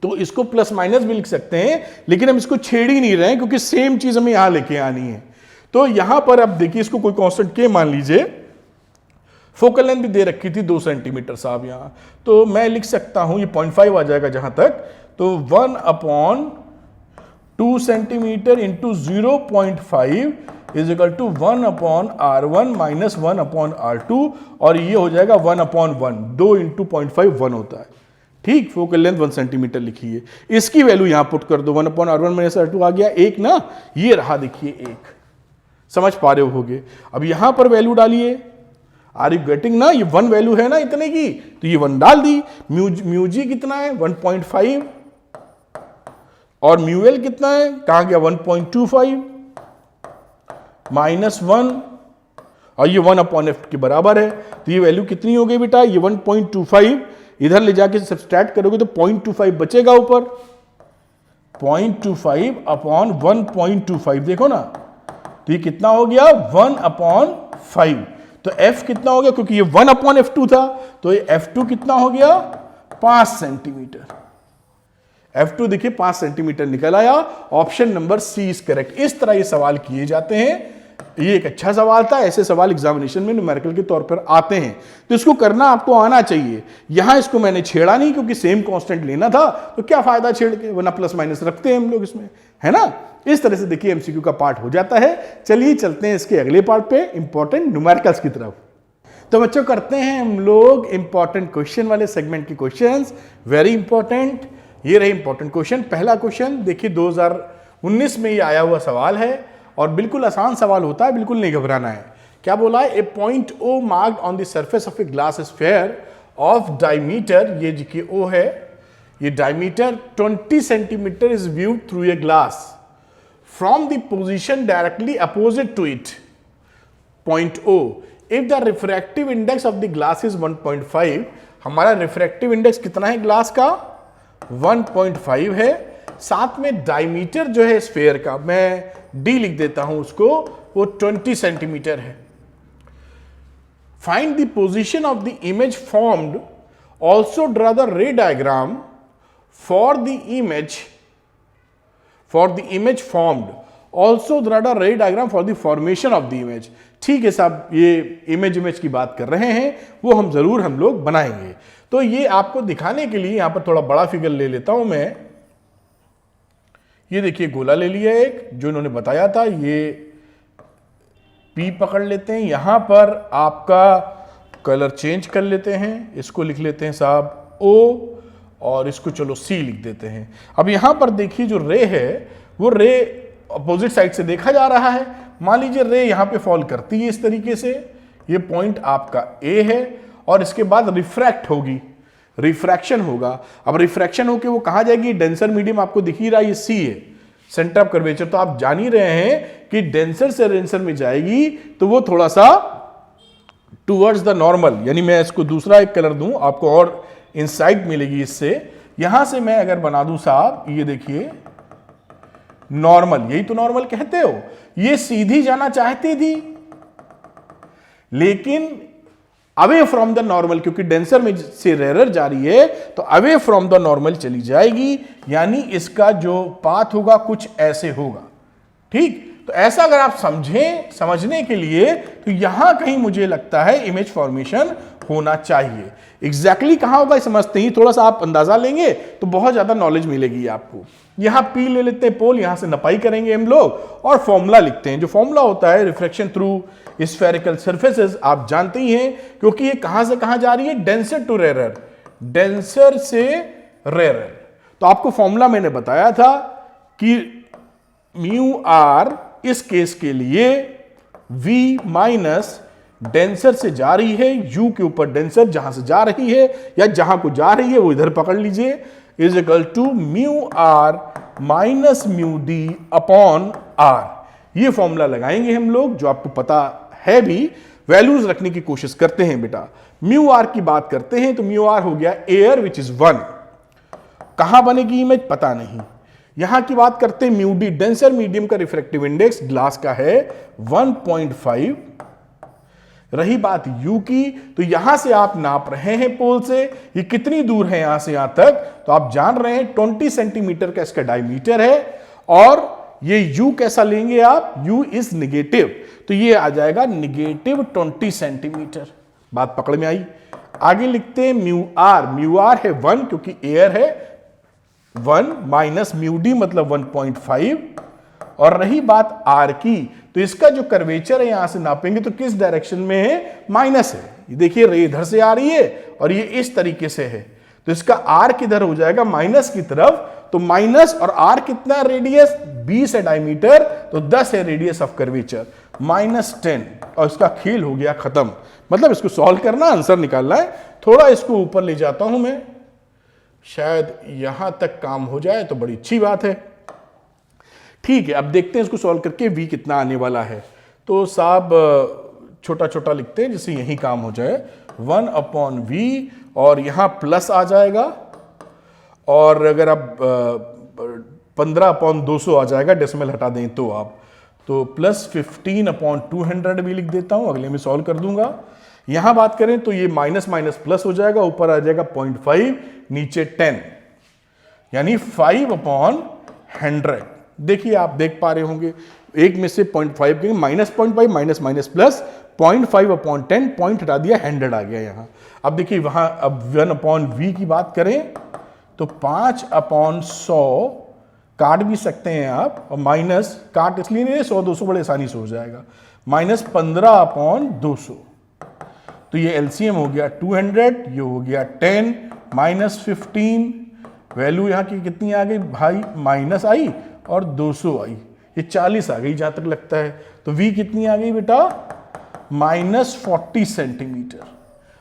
तो इसको प्लस माइनस भी लिख सकते हैं, लेकिन हम इसको छेड़ ही नहीं रहे हैं क्योंकि सेम चीज हमें यहां लेके आनी है। तो यहां पर अब देखिए, इसको कोई कांस्टेंट के मान लीजिए, फोकल लेंथ भी दे रखी थी 2 सेंटीमीटर साहब यहां, तो मैं लिख सकता हूं, ये 0.5 आ जाएगा जहां तक, तो 1 upon 2 centimetre into 0.5 is equal to 1 upon R1 -1 upon R2, और ये हो जाएगा 1 अपॉन 1, 2 इंटू 0.5 1 होता है। ठीक, फोकल लेंथ 1 सेंटीमीटर लिखी है, इसकी वैल्यू यहां पुट कर दो, 1 अपॉन R1 -R2 आ गया 1 ना, ये रहा देखिए 1, समझ पा रहे होगे। अब यहां पर वैल्यू डालिए, आर यू गेटिंग ना, ये 1 वैल्यू है ना इतने की, तो ये 1 डाल दी। म्यूजी कितना है 1.5 और म्यूएल कितना है, कहां गया 1.25 -1, और ये 1 अपॉन F के बराबर है, तो ये वैल्यू कितनी हो गई बेटा, ये 1.25 इधर ले जाके सब्सट्रैक्ट करोगे तो 0.25 बचेगा ऊपर, 0.25 अपॉन 1.25 देखो ना, तो ये कितना हो गया 1 अपॉन 5। तो F कितना हो गया, क्योंकि ये 1 अपॉन F2 था, तो ये F2 कितना हो गया 5 सेंटीमीटर। F2 देखिए 5 सेंटीमीटर निकल आया। Option number C is correct. इस तरह ये सवाल किए जाते हैं। ये एक अच्छा सवाल था, ऐसे सवाल एग्जामिनेशन में न्यूमेरिकल के तौर पर आते हैं, तो इसको करना आपको आना चाहिए। यहां इसको मैंने छेड़ा नहीं क्योंकि सेम कांस्टेंट लेना था, तो क्या फायदा छेड़ के, वरना प्लस माइनस रखते हैं हम लोग इसमें, है ना। इस तरह से देखिए MCQ का पार्ट हो जाता है। चलिए चलते हैं इसके अगले पार्ट पे, इंपॉर्टेंट न्यूमेरिकल्स की तरफ। तो बच्चों करते हैं हम लोग इंपॉर्टेंट क्वेश्चन वाले सेगमेंट के क्वेश्चंस, वेरी इंपॉर्टेंट। ये रहे इंपॉर्टेंट क्वेश्चन। पहला क्वेश्चन देखिए 2019 में ये आया हुआ सवाल है और बिल्कुल आसान सवाल होता है, बिल्कुल नहीं घबराना है। क्या बोला है? A point O marked on the surface of a glass sphere of diameter, ये देखिए O है, ये diameter 20 centimetre is viewed through a glass from the position directly opposite to it, point O। If the refractive index of the glass is 1.5, हमारा refractive index कितना है glass का? 1.5 है। साथ में डायमीटर जो है स्फीयर का, मैं D लिख देता हूं उसको, वो 20 सेंटीमीटर है। Find the position of the image formed, also draw the रे diagram for the image formed, also draw the रे diagram for the formation of the image. ठीक है साहब, ये इमेज की बात कर रहे हैं, वो हम लोग बनाएंगे। तो ये आपको दिखाने के लिए यहां पर थोड़ा बड़ा फिगर ले लेता हूं मैं। ये देखिए गोला ले लिया एक, जो इन्होंने बताया था, ये P पकड़ लेते हैं। यहां पर आपका कलर चेंज कर लेते हैं, इसको लिख लेते हैं साहब O और इसको चलो C लिख देते हैं। अब यहां पर देखिए जो रे है, वो रे अपोजिट साइड से देखा जा रहा है। मान लीजिए रे यहां पे फॉल करती है इस तरीके से, ये पॉइंट आपका A है और इसके बाद रिफ्रैक्ट होगी, रिफ्रैक्शन होगा। अब रिफ्रैक्शन होके वो कहां जाएगी? डेंसर मीडियम आपको दिख ही रहा है, ये C है, सेंटर ऑफ कर्वेचर। तो आप जान ही रहे हैं कि डेंसर से डेंसर में जाएगी तो वो थोड़ा सा टुवर्ड्स द नॉर्मल, यानी मैं इसको दूसरा एक कलर दूं आपको और इंसाइट मिलेगी इससे। यहां से मैं अगर बना दूं साहब, ये देखिए नॉर्मल, यही तो नॉर्मल कहते हो। ये सीधी जाना चाहती थी लेकिन अवे फ्रॉम द नॉर्मल, क्योंकि डेंसर में से रेरर जा रही है तो अवे फ्रॉम द नॉर्मल चली जाएगी, यानी इसका जो पाथ होगा कुछ ऐसे होगा। ठीक, तो ऐसा अगर आप समझने के लिए तो यहां कहीं मुझे लगता है इमेज फॉर्मेशन होना चाहिए। एग्जैक्टली कहां होगा समझते ही, थोड़ा सा आप अंदाजा लेंगे तो बहुत ज्यादा नॉलेज मिलेगी आपको। यहां P ले लेते हैं पोल, यहां से नपाई करेंगे हम लोग और फॉर्मूला लिखते हैं। जो फॉर्मूला होता है रिफ्रैक्शन थ्रू स्फेरिकल सरफेसेस, आप जानते ही हैं, क्योंकि ये कहां से कहां जा रही है? डेंसर टू रेरर, डेंसर से रेरर। तो आपको फॉर्मूला मैंने बताया था कि म्यू आर इस केस के लिए V माइनस डेंसर से जा रही है, U के ऊपर डेंसर जहां से जा रही है या जहां को जा रही है वो इधर पकड़ लीजिए, is equal to mu r minus mu d upon r. ये फॉर्मूला लगाएंगे हम लोग, जो आपको पता है भी, वैल्यूज रखने की कोशिश करते हैं बेटा। म्यू आर की बात करते हैं तो म्यू आर हो गया एयर विच इज 1। कहां बनेगी इमेज पता नहीं। यहां की बात करते हैं म्यू डी, डेंसर मीडियम का रिफ्रैक्टिव इंडेक्स ग्लास का है 1.5। रही बात U की, तो यहां से आप नाप रहे हैं पोल से, ये कितनी दूर है यहां से यहां तक, तो आप जान रहे हैं 20 सेंटीमीटर का इसका डायमीटर है। और ये U कैसा लेंगे आप? U इज निगेटिव, तो ये आ जाएगा निगेटिव 20 सेंटीमीटर। बात पकड़ में आई। आगे लिखते हैं म्यू आर है 1, क्योंकि एयर है 1 माइनस म्यू डी मतलब 1.5। और रही बात R की, तो इसका जो कर्वेचर है यहां से नापेंगे तो किस डायरेक्शन में है? माइनस है। ये देखिए रे इधर से आ रही है और ये इस तरीके से है, तो इसका R किधर हो जाएगा? माइनस की तरफ। तो माइनस और R कितना रेडियस? 20 है डायमीटर, तो 10 है रेडियस ऑफ कर्वेचर, -10। और इसका खेल हो गया खत्म। मतलब इसको सॉल्व करना, आंसर निकालना है। थोड़ा इसको ऊपर ले जाता हूं मैं, शायद यहां तक काम हो जाए तो बड़ी अच्छी बात है। ठीक है, अब देखते हैं इसको सॉल्व करके V कितना आने वाला है। तो साहब छोटा छोटा लिखते हैं जिससे यही काम हो जाए। 1/V और यहां प्लस आ जाएगा, और अगर आप 15/200 आ जाएगा, डेसिमल हटा दें तो आप, तो प्लस 15/200 भी लिख देता हूं, अगले में सॉल्व कर दूंगा। यहां बात करें तो ये माइनस माइनस प्लस हो जाएगा, ऊपर आ जाएगा 0.5, नीचे 10, यानी 5/100। देखिए आप देख पा रहे होंगे, एक में से 0.5 के -0.5 माइनस माइनस प्लस 0.5/10, पॉइंट हटा दिया, 100 आ गया यहां। अब देखिए वहां, अब 1/V की बात करें तो 5/100 काट भी सकते हैं आप, और माइनस काट इसलिए नहीं, 100-200 बड़े आसानी से हो जाएगा, -15/200। तो ये एलसीएम हो गया 200, ये हो गया 10 माइनस 15, वैल्यू यहाँ की कितनी आ गई भाई, माइनस आई और 200 आई, ये 40 आ गई जहां तक लगता है। तो v कितनी आ गई बेटा, -40 सेंटीमीटर।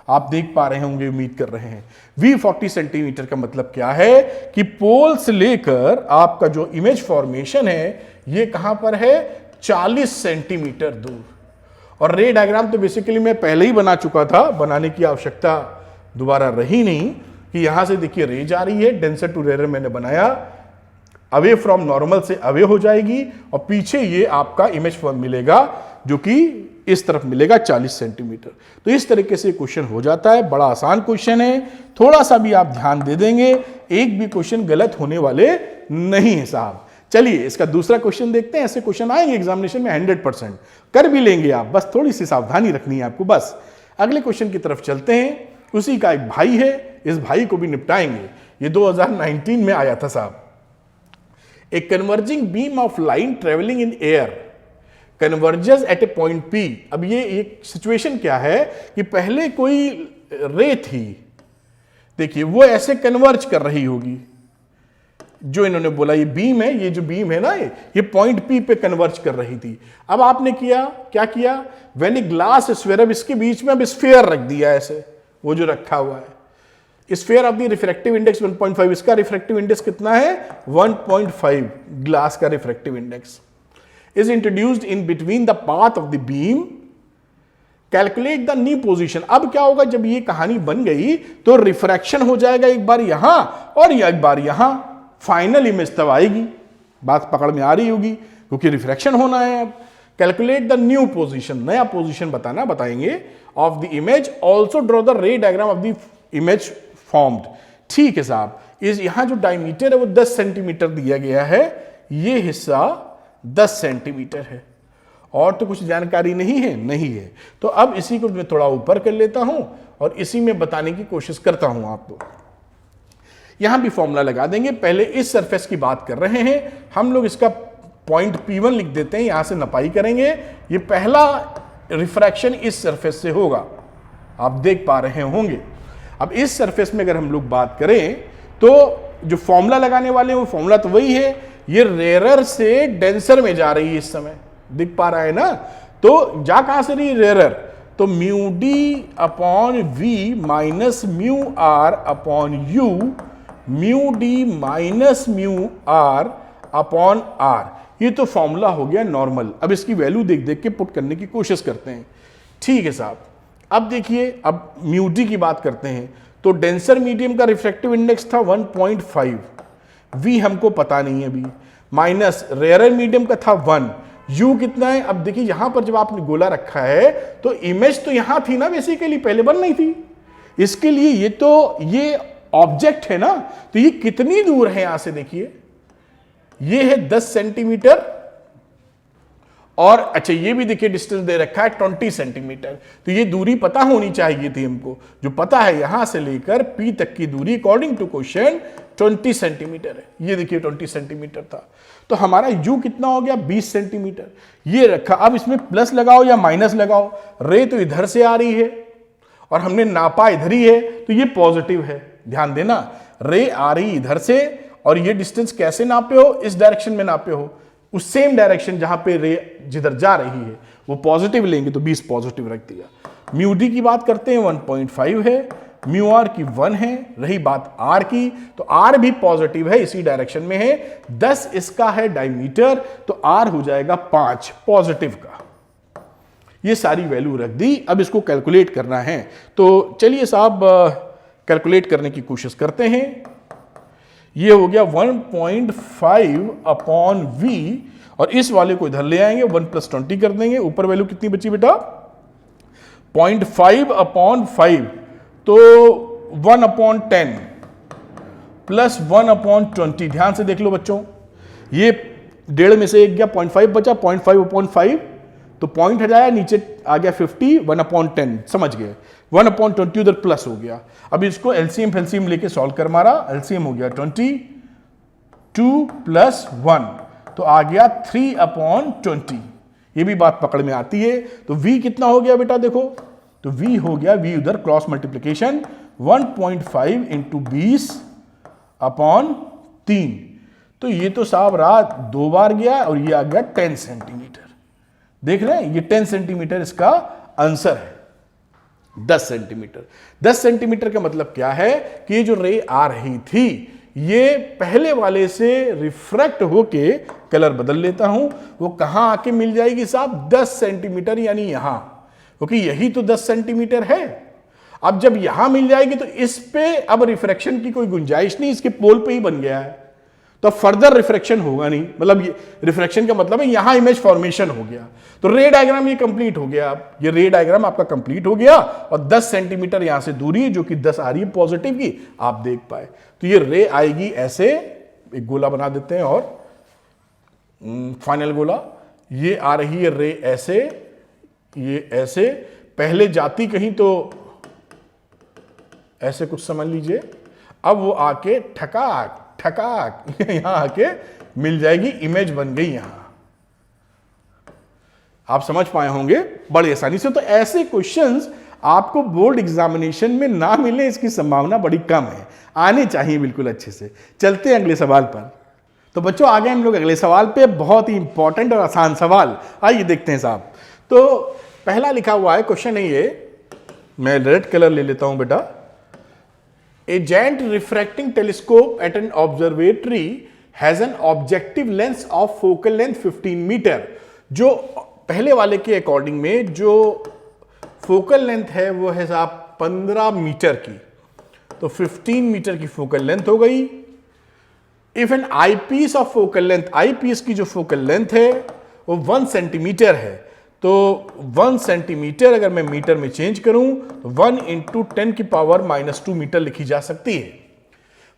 आप देख पा रहे होंगे, उम्मीद कर रहे हैं। v 40 सेंटीमीटर का मतलब क्या है कि पोल से लेकर आपका जो इमेज फॉर्मेशन है ये कहां पर है, 40 सेंटीमीटर दूर। और रे डायग्राम तो बेसिकली मैं पहले ही बना चुका था, बनाने की आवश्यकता दोबारा रही नहीं कि यहां से देखिए रे जा रही है, डेंसर टू रेयर मैंने बनाया, अवे फ्रॉम नॉर्मल से अवे हो जाएगी और पीछे ये आपका इमेज फॉर्म मिलेगा जो कि इस तरफ मिलेगा 40 सेंटीमीटर। तो इस तरीके से क्वेश्चन हो जाता है, बड़ा आसान क्वेश्चन है, थोड़ा सा भी आप ध्यान दे देंगे एक भी क्वेश्चन गलत होने वाले नहीं है साहब। चलिए इसका दूसरा क्वेश्चन देखते हैं। ऐसे क्वेश्चन आएंगे एग्जामिनेशन में 100% कर भी लेंगे आप, बस थोड़ी सी सावधानी रखनी है आपको। बस अगले क्वेश्चन की तरफ चलते हैं। उसी का एक भाई है, इस भाई को भी निपटाएंगे। ये 2019 में आया था साहब। A converging beam of line traveling in air converges at a point P। अब ये एक सिचुएशन क्या है कि पहले कोई रे थी, देखिए वो ऐसे कन्वर्ज कर रही होगी, जो इन्होंने बोला ये बीम है, ये जो बीम है ना ये पॉइंट P पे कन्वर्ज कर रही थी। अब आपने क्या किया, व्हेन ए ग्लास स्फीयर, अब इसके बीच में अब स्फीयर रख दिया ऐसे, वो जो रखा हुआ है sphere of the refractive index 1.5, इसका रिफ्रैक्टिव इंडेक्स कितना है 1.5, ग्लास का refractive index is introduced in between the path of the beam, calculate the new position. अब क्या होगा, जब ये कहानी बन गई तो रिफ्रैक्शन हो जाएगा, एक बार यहां और एक बार यहां, फाइनल इमेज तब आएगी। बात पकड़ में आ रही होगी क्योंकि रिफ्रैक्शन होना है। अब कैलकुलेट द न्यू पोजीशन, नया पोजीशन बताएंगे of the image, also draw the रे diagram of the image formed. ठीक है साहब, इस यहां जो डायमीटर है वो 10 सेंटीमीटर दिया गया है, ये हिस्सा 10 सेंटीमीटर है, और तो कुछ जानकारी नहीं है। तो अब इसी को मैं थोड़ा ऊपर कर लेता हूं और इसी में बताने की कोशिश करता हूं आपको। यहां भी फॉर्मूला लगा देंगे। पहले इस सरफेस की बात कर रहे हैं हम लोग, इसका पॉइंट P1 लिख देते हैं, यहां से नपाई करेंगे। ये पहला रिफ्रैक्शन इस सरफेस से होगा, आप देख पा रहे होंगे। अब इस सरफेस में अगर हम लोग बात करें तो जो फॉर्मूला लगाने वाले हैं वो फॉर्मूला तो वही है, ये रेयरर से डेंसर में जा रही है इस समय, दिख पा रहा है ना। तो जा कहां से रही, रेयरर, तो mu d upon v minus mu r upon u, mu d minus mu r upon r, ये तो फॉर्मूला हो गया नॉर्मल। अब इसकी वैल्यू देख देख के पुट करने की कोशिश करते हैं। ठीक है साहब, अब देखिए, अब म्यू डी की बात करते हैं। तो डेंसर मीडियम का रिफ्रैक्टिव इंडेक्स था 1.5, वी हमको पता नहीं है अभी, माइनस रेयरर मीडियम का था 1, यू कितना है। अब देखिए यहां पर जब आपने गोला रखा है तो इमेज तो यहां थी ना, बेसिकली पहले बन नहीं थी। इसके लिए ये ऑब्जेक्ट है ना, तो ये कितनी दूर है यहां से, देखिए ये है 10 सेंटीमीटर, और अच्छा ये भी देखिए डिस्टेंस दे रखा है 20 सेंटीमीटर। तो ये दूरी पता होनी चाहिए थी हमको, जो पता है यहां से लेकर P तक की दूरी अकॉर्डिंग टू क्वेश्चन 20 सेंटीमीटर है। ये देखिए 20 सेंटीमीटर था, तो हमारा U कितना हो गया 20 सेंटीमीटर, ये रखा। अब इसमें प्लस लगाओ या माइनस लगाओ, रे तो इधर से आ रही है और हमने नापा इधर ही है, तो ये पॉजिटिव है। ध्यान देना, रे आ रही इधर से और ये डिस्टेंस कैसे नापे हो, इस डायरेक्शन में नापे हो, उस सेम डायरेक्शन जहां पे रे जिधर जा रही है वो पॉजिटिव लेंगे, तो 20 पॉजिटिव रख दिया। म्यू डी की बात करते हैं 1.5 है, म्यू आर की 1 है। रही बात आर की, तो आर भी पॉजिटिव है, इसी डायरेक्शन में है। 10 इसका है डायमीटर, तो आर हो जाएगा 5 पॉजिटिव का। ये सारी वैल्यू रख दी। अब इसको कैलकुलेट करना है, तो चलिए साहब कैलकुलेट करने की कोशिश करते हैं। ये हो गया 1.5 अपॉन वी, और इस वाले को इधर ले आएंगे, 1 + 20 कर देंगे। ऊपर वैल्यू कितनी बची बेटा 0.5 अपॉन 5, तो 1/10 प्लस 1/20। ध्यान से देख लो बच्चों, ये 1.5 में से 1 गया, 0.5 बचा, 0.5/5, तो पॉइंट हटाया, नीचे आ गया 50, 1/10, समझ गए। 1/20 उधर प्लस हो गया। अब इसको एलसीएम लेके सॉल्व कर मारा, एलसीएम हो गया 20, 2 + 1, तो आ गया 3/20। ये भी बात पकड़ में आती है। तो v कितना हो गया बेटा देखो, तो v हो गया, v उधर क्रॉस मल्टीप्लीकेशन 1.5 इंटू 20 अपॉन 3, तो ये तो साहब रात 2 बार गया और ये आ गया 10 सेंटीमीटर। देख रहे हैं, ये 10 सेंटीमीटर इसका आंसर है। 10 सेंटीमीटर, 10 सेंटीमीटर का मतलब क्या है कि ये जो रे आ रही थी ये पहले वाले से रिफ्रैक्ट होके कलर बदल लेता हूं, वो कहां आके मिल जाएगी साहब 10 सेंटीमीटर, यानी यहां, क्योंकि यही तो 10 सेंटीमीटर है। अब जब यहां मिल जाएगी तो इस पे अब रिफ्रैक्शन की कोई गुंजाइश नहीं, इसके पोल पे ही बन गया है, तो फर्दर रिफ्रैक्शन होगा नहीं। मतलब ये रिफ्रैक्शन का मतलब है यहां इमेज फॉर्मेशन हो गया, तो रे डायग्राम ये कंप्लीट हो गया। अब ये रे डायग्राम आपका कंप्लीट हो गया और 10 सेंटीमीटर यहां से दूरी है जो कि 10 आ रही है पॉजिटिव की, आप देख पाए। तो ये रे आएगी ऐसे, एक गोला बना देते हैं और फाइनल गोला, ये आ रही है रे ऐसे, ये ऐसे पहले जाती कहीं तो ऐसे कुछ समझ लीजिए, अब वो आके ठकाक ठकाक यहां आके मिल जाएगी, इमेज बन गई यहां। आप समझ पाए होंगे बड़ी आसानी से। तो ऐसे क्वेश्चंस आपको बोर्ड एग्जामिनेशन में ना मिलने इसकी संभावना बड़ी कम है, आने चाहिए बिल्कुल अच्छे से। चलते हैं अगले सवाल पर। तो बच्चों आगे हम लोग अगले सवाल पे, बहुत ही इंपॉर्टेंट और आसान सवाल, आइए देखते हैं साहब। तो पहला लिखा हुआ है क्वेश्चन है ये, मैं रेड कलर ले लेता हूं बेटा। A giant refracting telescope at an observatory has an objective lens of focal length 15 metre. जो पहले वाले के अकॉर्डिंग में जो फोकल लेंथ है वो है साहब 15 मीटर की, तो 15 मीटर की फोकल लेंथ हो गई। If an eyepiece of focal length, eyepiece की जो फोकल लेंथ है वो 1 सेंटीमीटर है, तो 1 सेंटीमीटर अगर मैं मीटर में चेंज करूं तो 1 इंटू 10 की पावर -2 मीटर लिखी जा सकती है।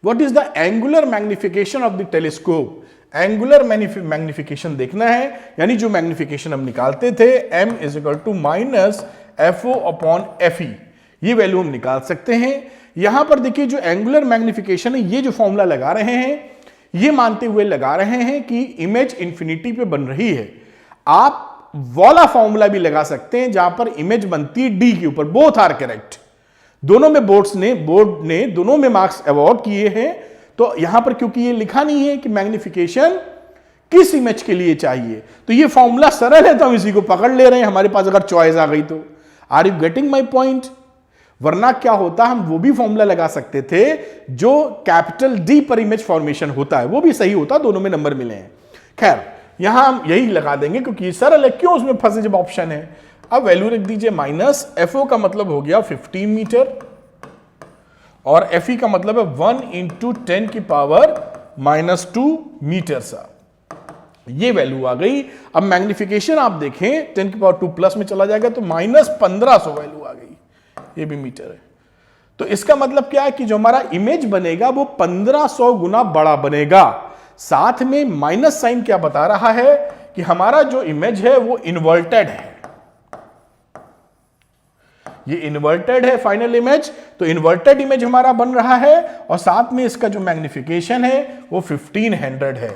What is the angular magnification of the telescope? Angular magnification देखना है, यानी जो मैग्निफिकेशन हम निकालते थे m is -FO upon FE, ये वैल्यू हम निकाल सकते हैं। यहां पर देखिए जो एंगुलर मैग्निफिकेशन है, ये जो फॉर्मूला लगा रहे हैं, ये मानते हुए लगा रहे हैं कि इमेज इंफिनिटी पे बन रही है। आप वाला फॉर्मूला भी लगा सकते हैं जहां पर इमेज बनती है डी के ऊपर। बोथ आर करेक्ट, दोनों में बोर्ड ने दोनों में मार्क्स अवॉर्ड किए हैं। तो यहां पर क्योंकि ये लिखा नहीं है कि मैग्निफिकेशन किस इमेज के लिए चाहिए, तो ये फॉर्मूला सरल है तो हम इसी को पकड़ ले रहे हैं, हमारे पास अगर चॉइस आ गई तो। Are you getting my point? वरना क्या होता, हम वो भी फॉर्मूला लगा सकते थे जो कैपिटल डी पर इमेज फॉर्मेशन होता है, वो भी सही होता, दोनों में नंबर मिले हैं। खैर यहां हम यही लगा देंगे क्योंकि ये सरल है, क्यों उसमें फंसे जब ऑप्शन है। अब वैल्यू रख दीजिए -FO का मतलब हो गया 15 मीटर और FE का मतलब है 1 इंटू 10 की पावर -2 मीटर सा, ये वैल्यू आ गई। अब मैग्निफिकेशन आप देखें 10 की पावर 2 प्लस में चला जाएगा तो -1500 वैल्यू आ गई, ये भी मीटर है। तो इसका मतलब क्या है कि जो हमारा इमेज बनेगा वो 1500 गुना बड़ा बनेगा। साथ में माइनस साइन क्या बता रहा है कि हमारा जो इमेज है वो इन्वर्टेड है, ये इन्वर्टेड है फाइनल इमेज, तो इन्वर्टेड इमेज हमारा बन रहा है और साथ में इसका जो मैग्निफिकेशन है वो 1500 है,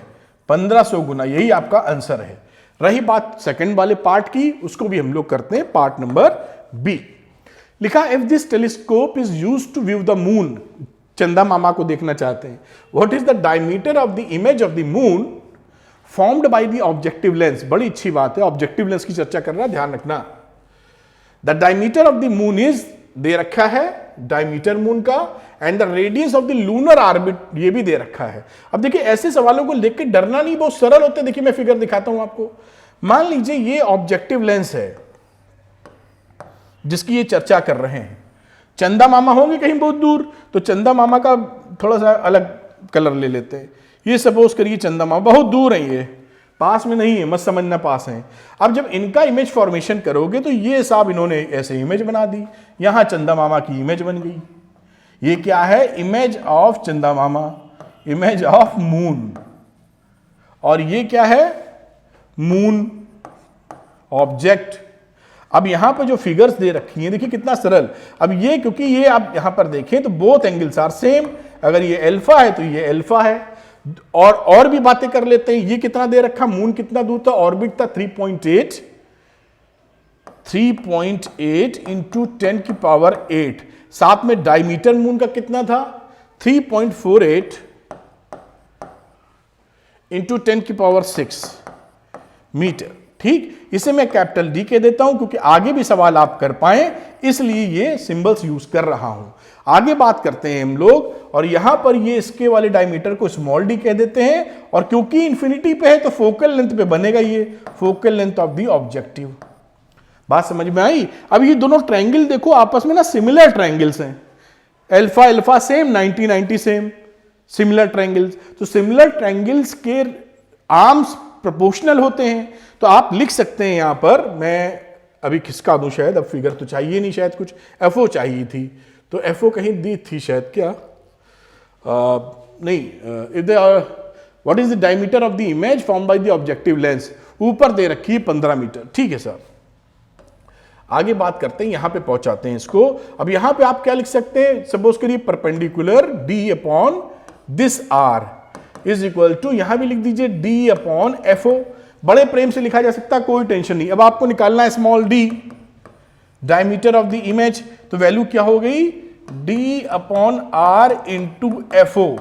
1500 गुना, यही आपका आंसर है। रही बात सेकंड वाले पार्ट की, उसको भी हम लोग करते हैं पार्ट नंबर बी। लिखा if this telescope is used to view the moon, चंदा मामा को देखना चाहते हैं। What is the diameter of the image of the moon formed by the objective lens? बड़ी अच्छी बात है, ऑब्जेक्टिव लेंस की चर्चा कर रहा है, ध्यान रखना। The diameter of the moon is, दे रखा है डायमीटर मून का, and the radius of the lunar orbit, ये भी दे रखा है। अब देखिए ऐसे सवालों को लेकर डरना नहीं, बहुत सरल होते हैं। देखिए मैं फिगर दिखाता हूं आपको। मान लीजिए ये ऑब्जेक्टिव लेंस है जिसकी ये चर्चा कर रहे हैं, चंदा मामा होंगे कहीं बहुत दूर, तो चंदा मामा का थोड़ा सा अलग कलर ले लेते हैं। ये सपोज करिए चंदा मामा बहुत दूर है, ये पास में नहीं है, मत समझना पास है। अब जब इनका इमेज फॉर्मेशन करोगे तो ये साहब इन्होंने ऐसे इमेज बना दी, यहां चंदा मामा की इमेज बन गई। ये क्या है? इमेज ऑफ चंदा मामा, इमेज ऑफ मून। और ये क्या है? Moon object. अब यहां पर जो फिगर्स दे रखी हैं देखिए कितना सरल। अब ये क्योंकि ये आप यहां पर देखें तो बोथ एंगल्स आर सेम, अगर ये अल्फा है तो ये अल्फा है। और भी बातें कर लेते हैं। ये कितना दे रखा, मून कितना दूर था, ऑर्बिट था 3.8 3.8 इंटू 10 की पावर 8, साथ में डायमीटर मून का कितना था 3.48 इंटू 10 की पावर 6 मीटर। ठीक, इसे मैं कैपिटल डी कह देता हूं क्योंकि आगे भी सवाल आप कर पाए इसलिए ये सिंबल्स यूज कर रहा हूं। आगे बात करते हैं हम लोग, और यहां पर ये इसके वाले डायमीटर को स्मॉल डी कह देते हैं, और क्योंकि इंफिनिटी पे है तो फोकल लेंथ पे बनेगा ये focal length of the objective. बात समझ में आई? अब ये दोनों ट्रायंगल देखो आपस में ना सिमिलर ट्रायंगल्स हैं, alpha alpha same 90 90 same, similar triangles. तो सिमिलर ट्रायंगल्स के आर्म्स प्रोपोर्शनल होते हैं, तो आप लिख सकते हैं यहां पर, मैं अभी खिसका दूं शायद, अब फिगर तो चाहिए नहीं, शायद कुछ एफओ चाहिए थी, तो एफओ कहीं दी थी शायद, क्या नहीं, if what is the diameter of the image form by the objective lens, ऊपर दे रखी है 15 मीटर। ठीक है सर, आगे बात करते हैं, यहां पे पहुंचाते हैं इसको। अब यहां पे आप क्या लिख सकते हैं, सपोज करिए perpendicular d upon this r is equal to, यहां भी लिख दीजिए डी अपॉन एफ ओ, बड़े प्रेम से लिखा जा सकता है, कोई टेंशन नहीं। अब आपको निकालना है small d, diameter of the image, तो वैल्यू क्या हो गई d upon r into f o.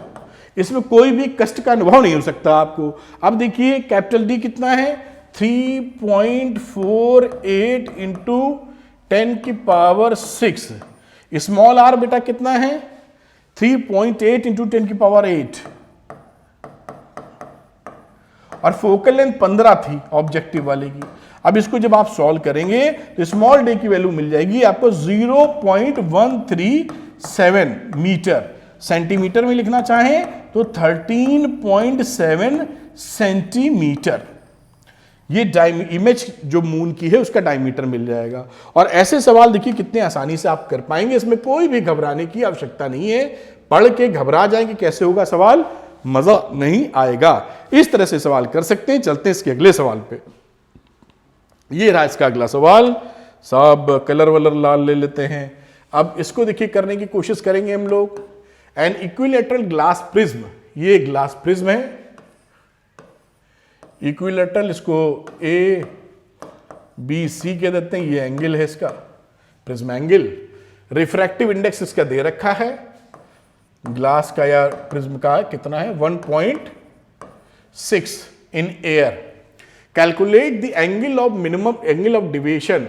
इसमें कोई भी कष्ट का अनुभव नहीं हो सकता आपको। अब देखिए कैपिटल डी कितना है 3.48 इंटू 10 की पावर 6, स्मॉल आर बेटा कितना है 3.8 इंटू 10 की पावर 8, और फोकल लेंथ 15 थी ऑब्जेक्टिव वाले की। अब इसको जब आप सॉल्व करेंगे तो स्मॉल डे की वैल्यू मिल जाएगी आपको 0.137 मीटर, सेंटीमीटर में लिखना चाहें तो 13.7 सेंटीमीटर। ये इमेज जो मून की है उसका डायमीटर मिल जाएगा। और ऐसे सवाल देखिए कितने आसानी से आप कर पाएंगे, इसमें कोई भी घबराने की आवश्यकता नहीं है। पढ़ के घबरा जाएंगे कैसे होगा सवाल, मजा नहीं आएगा। इस तरह से सवाल कर सकते हैं। चलते हैं इसके अगले सवाल पे। ये रहा इसका अगला सवाल, सब कलर वलर लाल ले लेते हैं। अब इसको देखिए करने की कोशिश करेंगे हम लोग। एन इक्विलैटरल ग्लास प्रिज्म, ये ग्लास प्रिज्म है इक्विलैटरल, इसको ए बी सी कह देते हैं, ये एंगल है इसका प्रिज्म एंगल। रिफ्रैक्टिव इंडेक्स इसका दे रखा है ग्लास का या प्रिज्म का, कितना है 1.6 in air. Calculate the angle of minimum, angle of deviation,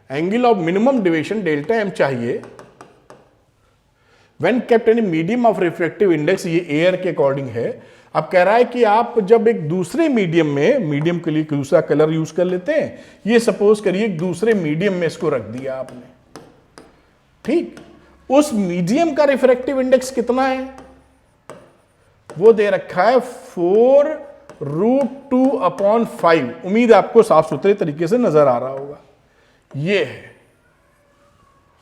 angle of minimum deviation delta m चाहिए when kept in medium of refractive index, ये एयर के अकॉर्डिंग है। अब कह रहा है कि आप जब एक दूसरे मीडियम में, मीडियम के लिए दूसरा कलर यूज कर लेते हैं, ये सपोज करिए एक दूसरे मीडियम में इसको रख दिया आपने, ठीक, उस मीडियम का रिफ्रैक्टिव इंडेक्स कितना है वो दे रखा है 4√2/5। उम्मीद आपको साफ सुथरे तरीके से नजर आ रहा होगा, ये है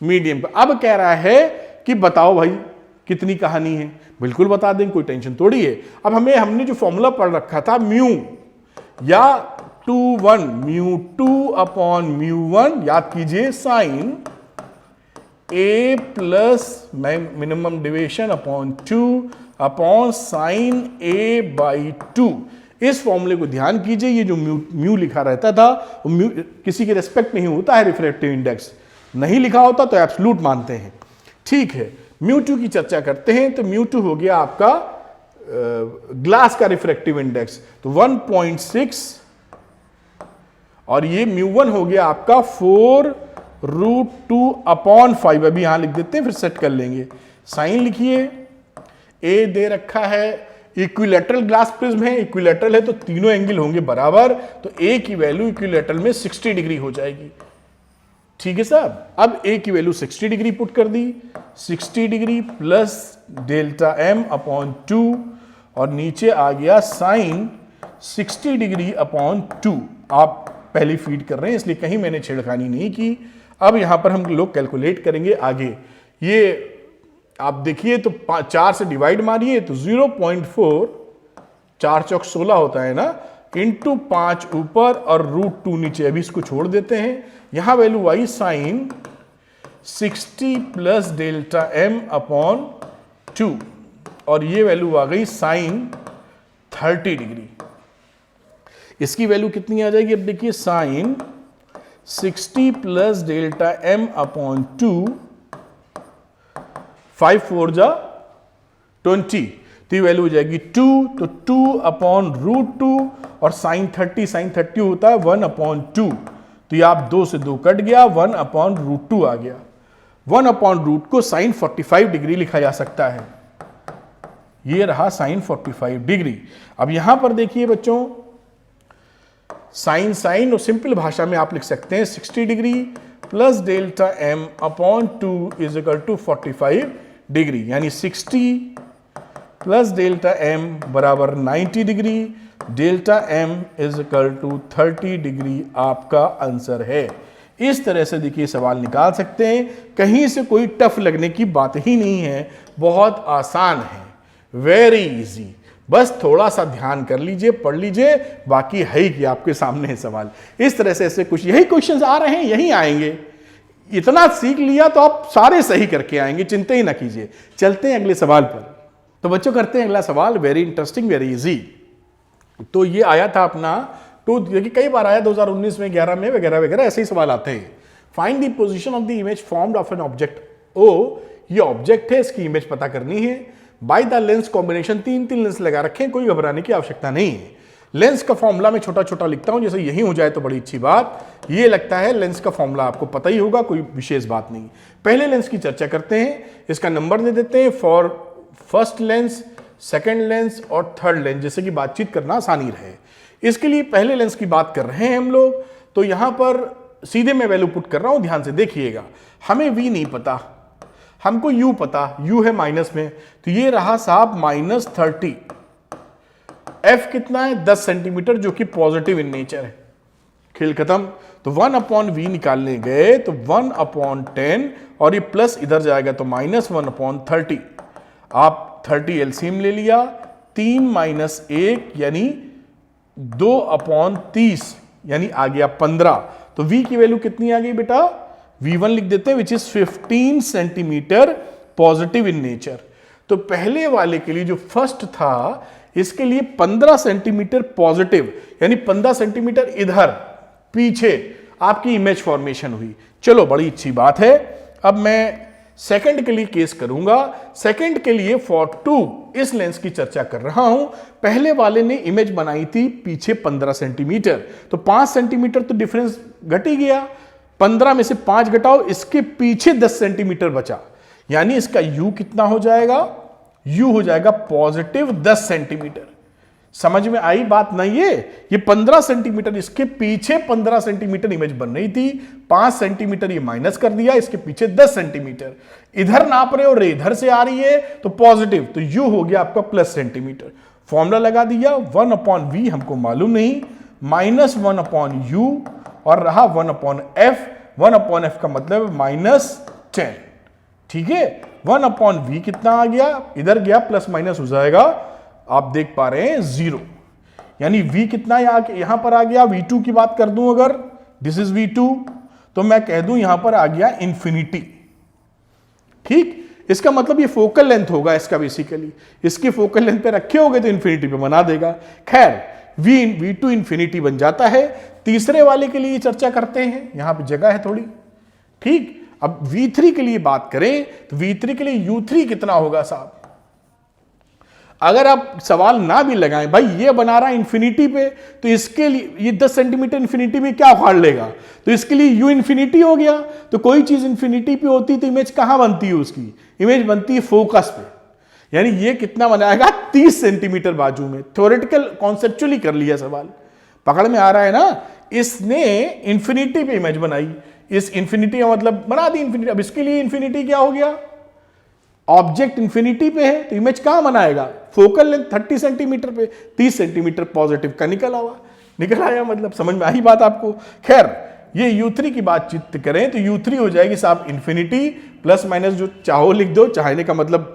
मीडियम का। अब कह रहा है कि बताओ भाई कितनी कहानी है, बिल्कुल बता दें, कोई टेंशन थोड़ी है। अब हमने जो फॉर्मूला पढ़ रखा था म्यू या 2 म्यू 2/μ1, याद कीजिए sine a plus minimum deviation upon 2 upon sine a by 2। इस फॉर्मूले को ध्यान कीजिए, ये जो म्यू लिखा रहता था वो म्यू किसी के रेस्पेक्ट नहीं होता है, रिफ्रैक्टिव इंडेक्स नहीं लिखा होता तो एब्सोल्यूट मानते हैं, ठीक है। म्यू 2 की चर्चा करते हैं तो म्यू 2 हो गया आपका ग्लास का रिफ्रैक्टिव इंडेक्स, तो 1.6, और ये म्यू 1 हो गया आपका 4√2/5। अभी यहां लिख देते हैं फिर सेट कर लेंगे। साइन लिखिए, ए दे रखा है, इक्विलैटरल ग्लास प्रिज्म है, इक्विलैटरल है तो तीनों एंगल होंगे बराबर, तो ए की वैल्यू इक्विलैटरल में 60 डिग्री हो जाएगी, ठीक है साहब। अब ए की वैल्यू 60 डिग्री पुट कर दी, 60 degree plus delta m upon 2, और नीचे आ गया साइन 60 डिग्री अपॉन 2। आप पहली फीड कर रहे हैं इसलिए कहीं मैंने छेड़खानी नहीं की। अब यहां पर हम लोग कैलकुलेट करेंगे आगे। ये आप देखिए तो 4 से डिवाइड मारिए तो 0.4, 4 चौक 16 होता है ना, इंटू 5 ऊपर और √2 नीचे। अभी इसको छोड़ देते हैं, यहां value i sine 60 plus delta m upon 2, और ये वैल्यू आ गई साइन 30 डिग्री। इसकी वैल्यू कितनी आ जाएगी, अब देखिए sine 60 plus delta m upon 2, 5 4 जा 20, तो ये वैल्यू हो जाएगी 2, तो 2 अपॉन रूट 2 और साइन 30 होता है 1 अपॉन 2, तो ये आप 2 से 2 कट गया, 1 अपॉन रूट 2 आ गया। 1 अपॉन रूट को साइन 45 डिग्री लिखा जा सकता है, ये रहा साइन 45 डिग्री। अब यहां पर देखिए बच्चों, साइन और सिंपल भाषा में आप लिख सकते हैं 60 degree plus delta m upon 2 is equal to 45 degree, यानी 60 प्लस डेल्टा m बराबर 90 degree, delta m is equal to 30 degree आपका आंसर है। इस तरह से देखिए सवाल निकाल सकते हैं, कहीं से कोई टफ लगने की बात ही नहीं है, बहुत आसान है, वेरी इजी। बस थोड़ा सा ध्यान कर लीजिए, पढ़ लीजिए, बाकी है ही कि आपके सामने है सवाल। इस तरह से ऐसे कुछ यही क्वेश्चंस आ रहे हैं, यही आएंगे। इतना सीख लिया तो आप सारे सही करके आएंगे, चिंता ही ना कीजिए। चलते हैं अगले सवाल पर। तो बच्चों करते हैं अगला सवाल, वेरी इंटरेस्टिंग, वेरी इजी। तो ये आया था अपना देखिए कई बार आया 2019 में, 11 में वगैरह वगैरह ऐसे ही सवाल आते हैं। Find the position of the image formed of an object o, ये ऑब्जेक्ट है, इसकी इमेज पता करनी है। By the lens combination, 3 lens लगा रखे हैं, कोई घबराने की आवश्यकता नहीं है। लेंस का फॉर्मूला मैं छोटा छोटा लिखता हूं, जैसे यही हो जाए तो बड़ी अच्छी बात। ये लगता है लेंस का फॉर्मूला आपको पता ही होगा, कोई विशेष बात नहीं। पहले लेंस की चर्चा करते हैं, इसका नंबर दे देते हैं for first lens, second lens और थर्ड लेंस, जैसे कि बातचीत करना आसानी रहे। इसके लिए पहले लेंस की बात कर रहे हैं हम लोग, तो यहां पर सीधे मैं वैल्यू पुट कर रहा हूं, ध्यान से देखिएगा। हमें v नहीं पता, हमको u पता, u है माइनस में, तो ये रहा साहब -30। f कितना है 10 सेंटीमीटर, जो कि पॉजिटिव इन नेचर है। खेल खत्म। तो 1 अपॉन v निकालने गए तो 1 अपॉन 10 और ये प्लस इधर जाएगा तो -1 अपॉन 30। आप 30 एलसीएम ले लिया, 3 - 1 यानी 2 अपॉन 30, यानी आ गया 15। तो v की वैल्यू कितनी आ गई बेटा, v1 लिख देते हैं, which is 15 centimetre positive in nature. तो पहले वाले के लिए जो फर्स्ट था, इसके लिए 15 सेंटीमीटर पॉजिटिव, यानी 15 सेंटीमीटर इधर पीछे आपकी इमेज फॉर्मेशन हुई। चलो बड़ी अच्छी बात है। अब मैं सेकंड के लिए केस करूंगा। सेकंड के लिए फॉर 2 इस लेंस की चर्चा कर रहा हूं। पहले वाले ने इमेज बनाई थी पीछे 15 सेंटीमीटर, तो 5 सेंटीमीटर तो डिफरेंस घट ही गया। 15 में से 5 घटाओ, इसके पीछे 10 सेंटीमीटर बचा, यानी इसका u कितना हो जाएगा, u हो जाएगा पॉजिटिव 10 सेंटीमीटर। समझ में आई बात नहीं है? ये 15 सेंटीमीटर, इसके पीछे 15 सेंटीमीटर इमेज बन रही थी, 5 सेंटीमीटर ये माइनस कर दिया, इसके पीछे 10 सेंटीमीटर इधर नाप रहे हो और इधर से आ रही है तो पॉजिटिव, तो u हो गया आपका प्लस सेंटीमीटर। फॉर्मूला लगा दिया, 1 अपॉन v हमको मालूम नहीं, -1 अपॉन u और रहा 1 अपॉन f। 1 अपॉन f का मतलब -10, ठीक है। 1 अपॉन v कितना आ गया, इधर गया प्लस माइनस हो जाएगा, आप देख पा रहे हैं 0, यानी v कितना यहां पर आ गया। v2 की बात कर दूं अगर, दिस इज v2, तो मैं कह दूं यहां पर आ गया इंफिनिटी, ठीक। इसका मतलब ये फोकल लेंथ होगा इसका, बेसिकली इसकी फोकल लेंथ पे रखे होगे तो इंफिनिटी पे बना देगा। खैर v2 इंफिनिटी बन जाता है। तीसरे वाले के लिए चर्चा करते हैं, यहां पे जगह है थोड़ी, ठीक। अब v3 के लिए बात करें तो v3 के लिए u3 कितना होगा साहब। अगर आप सवाल ना भी लगाएं, भाई ये बना रहा है इंफिनिटी पे, तो इसके लिए ये 10 सेंटीमीटर इंफिनिटी में क्या उखाड़ लेगा, तो इसके लिए u इंफिनिटी हो गया। तो कोई चीज इंफिनिटी पे होती तो इमेज कहां बनती है, उसकी इमेज बनती है फोकस पे, यानी ये कितना बनाएगा 30 सेंटीमीटर बाजू में। थ्योरेटिकल कॉन्सेप्चुअली कर लिया सवाल, पकड़ में आ रहा है ना। इसने इंफिनिटी पे इमेज बनाई, इस इंफिनिटी का मतलब बना दी इंफिनिटी। अब इसके लिए इंफिनिटी क्या हो गया, ऑब्जेक्ट इंफिनिटी पे है तो इमेज कहां बनाएगा, फोकल लेंथ 30 सेंटीमीटर पे, 30 सेंटीमीटर पॉजिटिव का निकल आया, मतलब समझ में आई बात आपको। खैर ये u3 की बातचीत करें तो u3 हो जाएगी साहब इंफिनिटी, प्लस माइनस जो चाहो लिख दो, चाहने का मतलब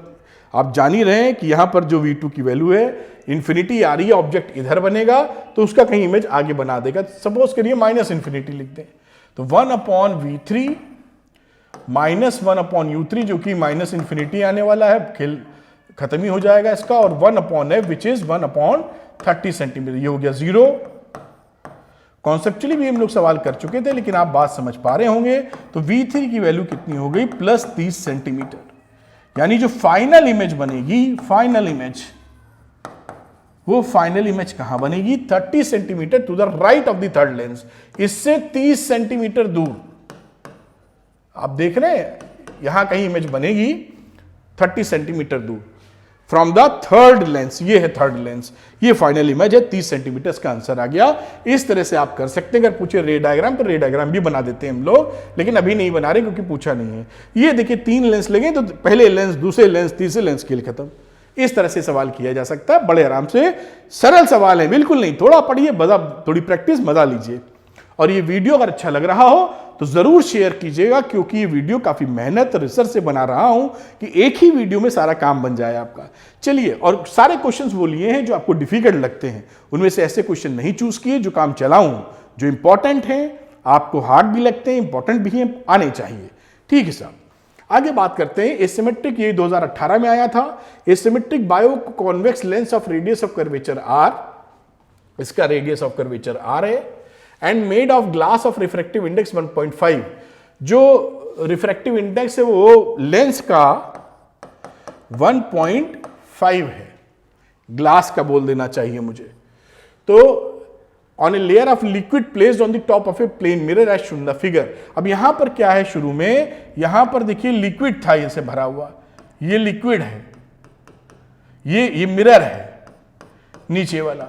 आप जान ही रहे हैं कि यहां पर जो v2 की वैल्यू है इंफिनिटी आ रही है, ऑब्जेक्ट इधर बनेगा तो उसका कहीं इमेज आगे बना देगा। सपोज करिए माइनस इंफिनिटी लिख दें, तो 1 अपॉन v3 -1 अपॉन u3, जो कि माइनस इंफिनिटी आने वाला है, खेल खत्म ही हो जाएगा इसका, और 1 upon f which is 1 upon 30 centimetre, ये हो गया 0। कॉन्सेप्चुअली भी हम लोग सवाल कर चुके थे, लेकिन आप बात समझ पा रहे होंगे। तो V3 की वैल्यू कितनी हो गई? Plus 30 centimetre. यानी जो फाइनल इमेज बनेगी, फाइनल इमेज, वो फाइनल इमेज कहां बनेगी? 30 centimetre to the right of the third lens, इससे 30 सेंटीमीटर दूर। आप देख रहे हैं यहां कहीं इमेज बनेगी 30 सेंटीमीटर दूर फ्रॉम द थर्ड लेंस। ये है थर्ड लेंस, ये फाइनल इमेज है, 30 सेंटीमीटर का आंसर आ गया। इस तरह से आप कर सकते हैं। अगर पूछे रे डायग्राम तो रे डायग्राम भी बना देते हैं हम लोग, लेकिन अभी नहीं बना रहे क्योंकि पूछा नहीं है। ये देखिए 3 लेंस लगे तो पहले लेंस, दूसरे लेंस, तीसरे लेंस, खेल खत्म। इस तरह से सवाल किया जा सकता है, बड़े आराम से। सरल सवाल है, बिल्कुल नहीं। थोड़ा पढ़िए, मजा, थोड़ी प्रैक्टिस, मजा लीजिए। और ये वीडियो अगर अच्छा लग रहा हो तो जरूर शेयर कीजिएगा, क्योंकि ये वीडियो काफी मेहनत रिसर्च से बना रहा हूं कि एक ही वीडियो में सारा काम बन जाए आपका। चलिए, और सारे क्वेश्चंस वो लिए हैं जो आपको डिफिकल्ट लगते हैं, उनमें से ऐसे क्वेश्चन नहीं चूज किए जो काम चलाऊं, जो इंपॉर्टेंट हैं, आपको हार्ड भी लगते हैं, इंपॉर्टेंट भी हैं, आने चाहिए। ठीक है साहब, आगे बात करते हैं एसिमेट्रिक। ये 2018 में आया था। Asymmetric bio convex lens of radius of curvature R, इसका रेडियस ऑफ कर्वेचर आर है, and made of glass of refractive index 1.5। जो रिफ्रैक्टिव इंडेक्स है वो लेंस का 1.5 है, ग्लास का बोल देना चाहिए मुझे। तो on a layer of liquid placed on the top of a plane mirror as shown the figure. अब यहां पर क्या है? शुरू में यहां पर देखिए लिक्विड था, इसे भरा हुआ, ये लिक्विड है, ये मिरर है नीचे वाला।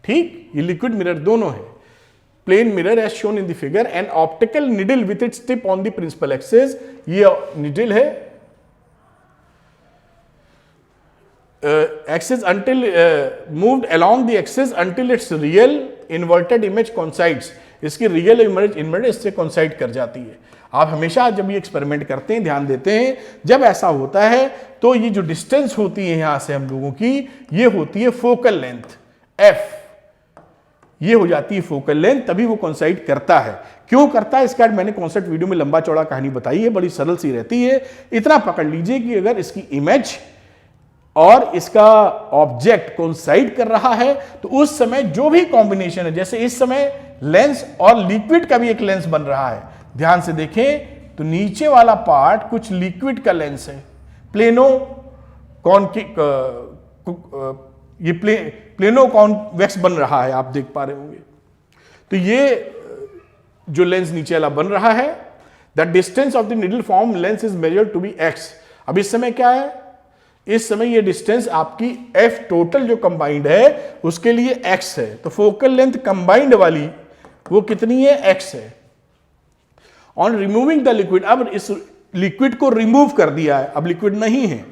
ठीक, ये लिक्विड मिरर दोनों है। Plane mirror as shown in the figure, and optical needle with its tip on the principal axis. ये निडल है, axis until moved along the axis until its real inverted image coincides। इसकी real image इससे coincide कर जाती है। आप हमेशा जब ये एक्सपेरिमेंट करते हैं ध्यान देते हैं, जब ऐसा होता है तो ये जो डिस्टेंस होती है यहां से हम लोगों की, ये होती है फोकल लेंथ f। ये हो जाती है फोकल लेंथ, तभी वो कोइंसाइड करता है। क्यों करता है इसका मैंने कॉन्सेप्ट वीडियो में लंबा चौड़ा कहानी बताई है, बड़ी सरल सी रहती है। इतना पकड़ लीजिए कि अगर इसकी इमेज और इसका ऑब्जेक्ट कोइंसाइड कर रहा है तो उस समय जो भी कॉम्बिनेशन है, जैसे इस समय लेंस और लिक्विड का भी एक लेंस बन रहा है, ध्यान से देखें तो नीचे वाला पार्ट कुछ लिक्विड का लेंस है, प्लेनो ये प्लेनो कॉन्वेक्स बन रहा है, आप देख पा रहे होंगे। तो ये जो लेंस नीचे वाला बन रहा है, the distance of the needle form lens is measured to be x। अब इस समय क्या है? इस समय ये डिस्टेंस आपकी f टोटल जो कंबाइंड है उसके लिए x है। तो फोकल लेंथ कंबाइंड वाली वो कितनी है? x है। ऑन रिमूविंग द लिक्विड, अब इस लिक्विड को रिमूव कर दिया है, अब लिक्विड नहीं है।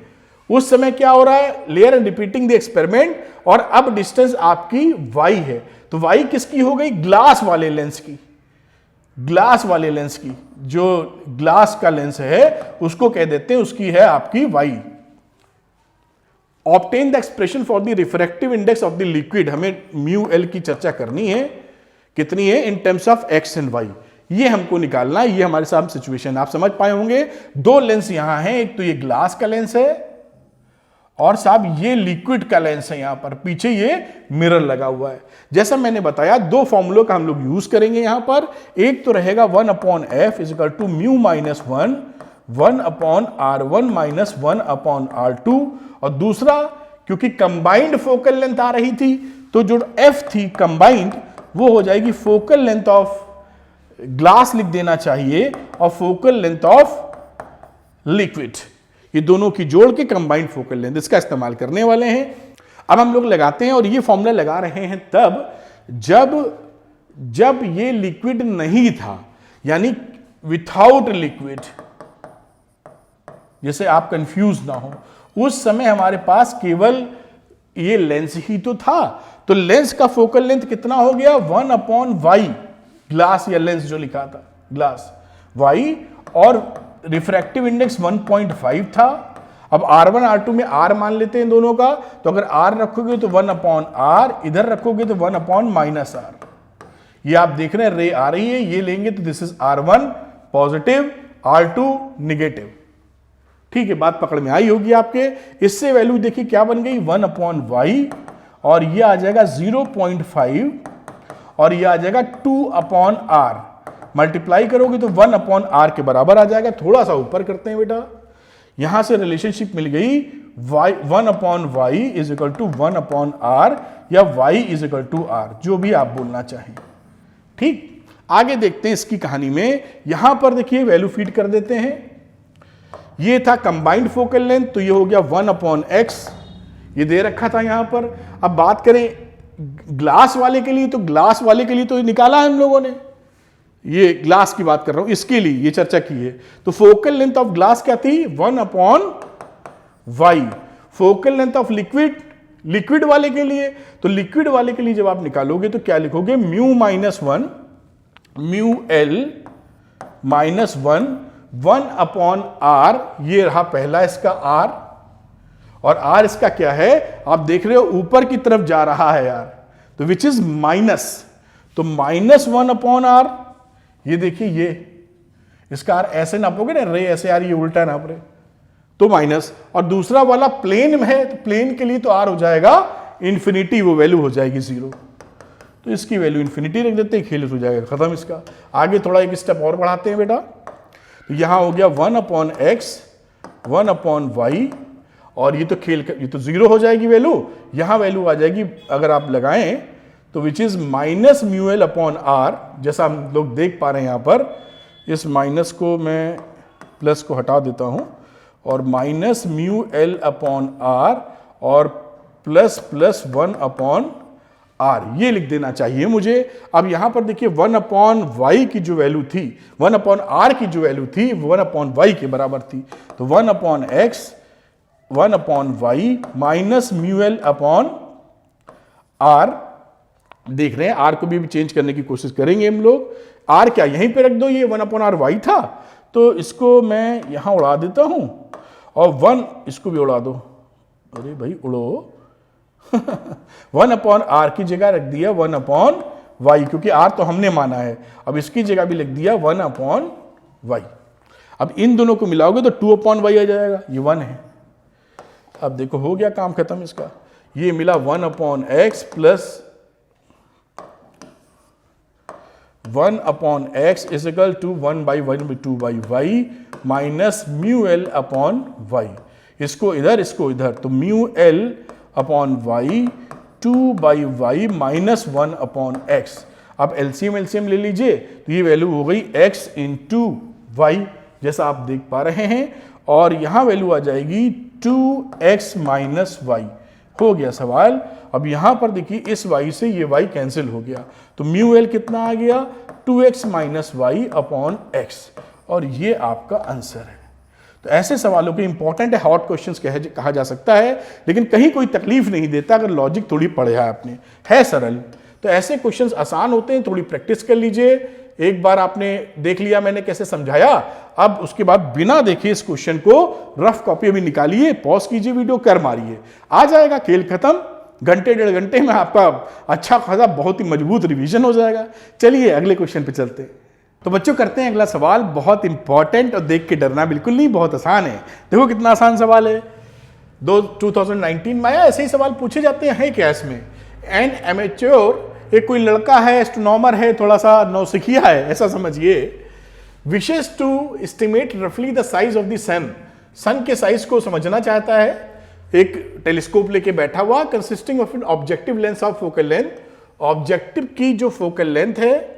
उस समय क्या हो रहा है? Layer and repeating the experiment, और अब डिस्टेंस आपकी y है। तो y किसकी हो गई? ग्लास वाले लेंस की। ग्लास वाले लेंस की, जो ग्लास का लेंस है उसको कह देते हैं, उसकी है आपकी y। Obtain the expression for the refractive index of the liquid, हमें म्यू एल की चर्चा करनी है, कितनी है in terms of x and y, ये हमको निकालना है। ये हमारे साथ सिचुएशन आप समझ पाए होंगे। दो लेंस यहां हैं, एक तो ये ग्लास का लेंस है और साहब ये लिक्विड का लेंस है, यहां पर पीछे ये मिरर लगा हुआ है। जैसा मैंने बताया दो फॉर्मूलों का हम लोग यूज करेंगे यहां पर। एक तो रहेगा 1/f is equal to mu minus 1/r1 minus 1/r2, और दूसरा क्योंकि कंबाइंड फोकल लेंथ आ रही थी तो जो f थी कंबाइंड वो हो जाएगी फोकल लेंथ ऑफ ग्लास लिख देना चाहिए और फोकल लेंथ ऑफ लिक्विड, ये दोनों की जोड़ के कंबाइंड फोकल लेंथ, इसका इस्तेमाल करने वाले हैं। अब हम लोग लगाते हैं, और ये फॉर्मूला लगा रहे हैं तब जब ये लिक्विड नहीं था, यानी विथआउट लिक्विड, जैसे आप कंफ्यूज ना हो, उस समय हमारे पास केवल ये लेंस ही तो था। तो लेंस का फोकल लेंथ कितना हो गया? 1/y, ग्लास या लेंस जो लिखा था ग्लास y, और रिफ्रैक्टिव इंडेक्स 1.5 था। अब R1 R2 में R मान लेते हैं दोनों का, तो अगर R रखोगे तो 1/r, इधर रखोगे तो 1/-r। ये आप देख रहे हैं रे आ रही है, ये लेंगे तो this is R1 positive, R2 negative. ठीक है, बात पकड़ में आई होगी आपके। इससे वैल्यू देखिए क्या बन गई 1/y, और ये आ जाएगा 0.5, और ये आ जाएगा 2/r, मल्टीप्लाई करोगे तो 1/r के बराबर आ जाएगा। थोड़ा सा ऊपर करते हैं बेटा, यहां से रिलेशनशिप मिल गई y 1/y is equal to 1/r या y is equal to r, जो भी आप बोलना चाहें। ठीक, आगे देखते हैं इसकी कहानी में। यहां पर देखिए वैल्यू फीड कर देते हैं। ये था कंबाइंड फोकल लेंथ, तो ये हो गया 1/x, ये दे रखा था यहां पर। अब बात करें ग्लास वाले के लिए, तो ग्लास वाले के लिए तो निकाला है हम लोगों ने, ये ग्लास की बात कर रहा हूं, इसके लिए ये चर्चा की है। तो फोकल लेंथ ऑफ ग्लास क्या थी? 1/y। Focal length of liquid, liquid वाले के लिए, तो लिक्विड वाले के लिए जब आप निकालोगे तो क्या लिखोगे? μ-1 μl -1 1/r, ये रहा पहला इसका r, और r इसका क्या है? आप देख रहे हो ऊपर की तरफ जा रहा है यार, तो विच इज माइनस, तो -1/r। ये देखिए, ये इसका r ऐसे नापोगे ना, रे ऐसे यार, ये उल्टा नाप रहे तो माइनस, और दूसरा वाला प्लेन में है, तो प्लेन के लिए तो r हो जाएगा इंफिनिटी, वो वैल्यू हो जाएगी 0, तो इसकी वैल्यू इंफिनिटी रख देते हैं, खेल हो जाएगा, खत्म इसका। आगे थोड़ा एक स्टेप और बढ़ाते हैं बेटा, तो यहां हो गया 1/x 1/y, और ये तो ये तो 0 हो जाएगी वैल्यू, यहां वैल्यू आ जाएगी अगर आप लगाएं तो विच इज -μl/r, जैसा हम लोग देख पा रहे हैं यहां पर। इस माइनस को मैं प्लस को हटा देता हूं, और -μl/r और ++1/r, ये लिख देना चाहिए मुझे। अब यहां पर देखिए 1/y की जो वैल्यू थी, 1/r की जो वैल्यू थी 1/y के बराबर थी, तो 1/x 1/y -μl/r। देख रहे हैं r को भी चेंज करने की कोशिश करेंगे हम लोग। r क्या यहीं पे रख दो, ये 1/r था, तो इसको मैं यहां उड़ा देता हूं, और 1 इसको भी उड़ा दो, अरे भाई उड़ो 1/r की जगह रख दिया 1/y, क्योंकि r तो हमने माना है। अब इसकी जगह भी लिख दिया 1/y। अब इन दोनों को मिलाओगे तो 2/y आ जाएगा, ये 1 है। अब देखो हो गया काम खत्म इसका, ये मिला 1/x plus 1/x is equal to 1/2y minus μl/y। इसको इधर, इसको इधर, तो μl/y 2/y माइनस 1/x। अब एलसीएम ले लीजिए, तो ये वैल्यू हो गई x इंटू y, जैसा आप देख पा रहे हैं, और यहां वैल्यू आ जाएगी 2x माइनस y। हो गया सवाल। अब यहां पर देखिए इस y से ये y कैंसिल हो गया, तो μl कितना आ गया? 2x minus y upon x, और ये आपका आंसर है। तो ऐसे सवालों के इंपॉर्टेंट है, हॉट क्वेश्चंस कहा जा सकता है, लेकिन कहीं कोई तकलीफ नहीं देता अगर लॉजिक थोड़ी पढ़ा है आपने, है सरल। तो ऐसे क्वेश्चंस आसान होते हैं, थोड़ी प्रैक्टिस कर लीजिए। एक बार आपने देख लिया मैंने कैसे समझाया, अब उसके बाद बिना देखे इस क्वेश्चन को रफ कॉपी भी निकालिए, पॉज कीजिए वीडियो, कर मारिए, आ जाएगा, खेल खत्म। घंटे 1.5 घंटे में आपका अच्छा खासा बहुत ही मजबूत रिवीजन हो जाएगा। चलिए अगले क्वेश्चन पे चलते हैं। तो बच्चों करते हैं अगला सवाल, बहुत इंपॉर्टेंट, और देख के डरना बिल्कुल नहीं, बहुत आसान है। देखो कितना आसान सवाल है, 2019 में आया, ऐसे ही सवाल पूछे जाते हैं क्या इसमें? एन एमेच्योर, एक कोई लड़का है, एस्ट्रोनॉमर है, थोड़ा सा नौसिखिया है ऐसा समझिए, विशेष टू एस्टिमेट रफली द साइज ऑफ द सन, सन के साइज को समझना चाहता है। एक टेलीस्कोप लेके बैठा हुआ, consisting of an objective lens of focal length, objective की जो फोकल लेंथ है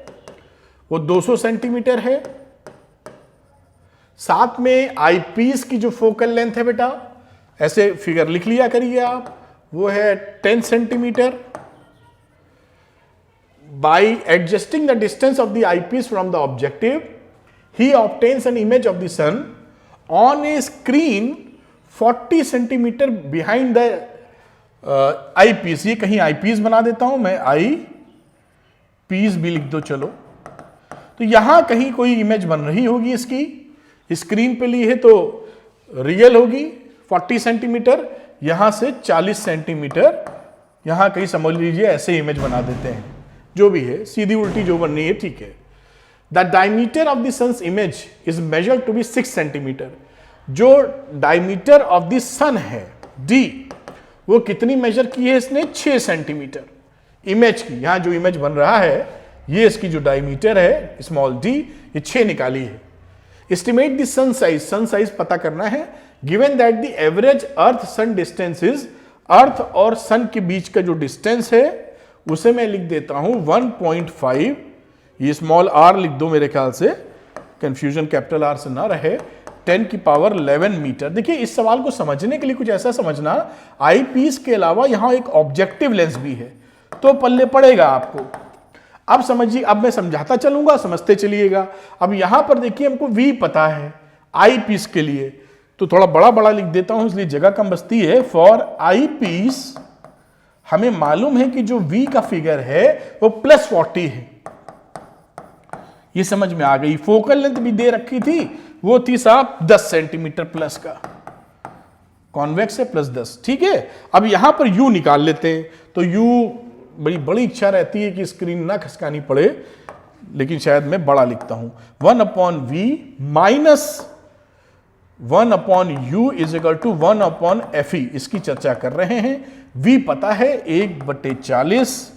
वो 200 सेंटीमीटर है, साथ में आईपीस की जो फोकल लेंथ है बेटा, ऐसे फिगर लिख लिया करिए आप, वो है 10 centimetre. By adjusting the distance of the eyepiece from the objective, he obtains an image of the sun on a screen 40 centimetre behind the eyepiece। ये कहीं eyepiece बना देता हूं मैं, eyepiece भी लिख दो चलो। तो यहां कहीं कोई इमेज बन रही होगी इसकी, स्क्रीन पे ली है तो रियल होगी 40 सेंटीमीटर, यहां से 40 सेंटीमीटर, यहां कहीं समझ लीजिए ऐसे इमेज बना देते हैं, जो भी है, सीधी उल्टी जो बननी है ठीक है। The diameter of the sun's image is measured to be 6 centimetre. जो डायमीटर ऑफ द सन है डी, वो कितनी मेजर की है इसने? 6 सेंटीमीटर। इमेज की, यहां जो इमेज बन रहा है ये इसकी जो डायमीटर है स्मॉल d, ये 6 निकाली है। एस्टिमेट द सन साइज पता करना है given that the average earth sun distance is, earth और सन के बीच का जो डिस्टेंस है उसे मैं लिख देता हूं 1.5, ये स्मॉल r लिख दो मेरे ख्याल से, कंफ्यूजन कैपिटल R से ना रहे, 10 की पावर 11 मीटर। देखिए इस सवाल को समझने के लिए कुछ ऐसा समझना, आई पीस के अलावा यहां एक ऑब्जेक्टिव लेंस भी है तो पल्ले पड़ेगा आपको। अब समझिए, अब मैं समझाता चलूंगा, समझते चलिएगा। अब यहां पर देखिए हमको V पता है आई पीस के लिए, तो थोड़ा बड़ा बड़ा लिख देता हूं इसलिए जगह कम बचती है। फॉर आई पीस हमें मालूम है कि जो V का फिगर है वो +40 है, ये समझ में आ गई। फोकल लेंथ भी दे रखी थी, वो थी साहब 10 सेंटीमीटर प्लस का, कॉन्वेक्स है +10, ठीक है। अब यहां पर U निकाल लेते हैं, तो U बड़ी इच्छा रहती है कि स्क्रीन ना खसकानी पड़े, लेकिन शायद मैं बड़ा लिखता हूं, 1/V minus 1/U is equal to 1/FE, इसकी चर्चा कर रहे हैं। V पता है 1/40,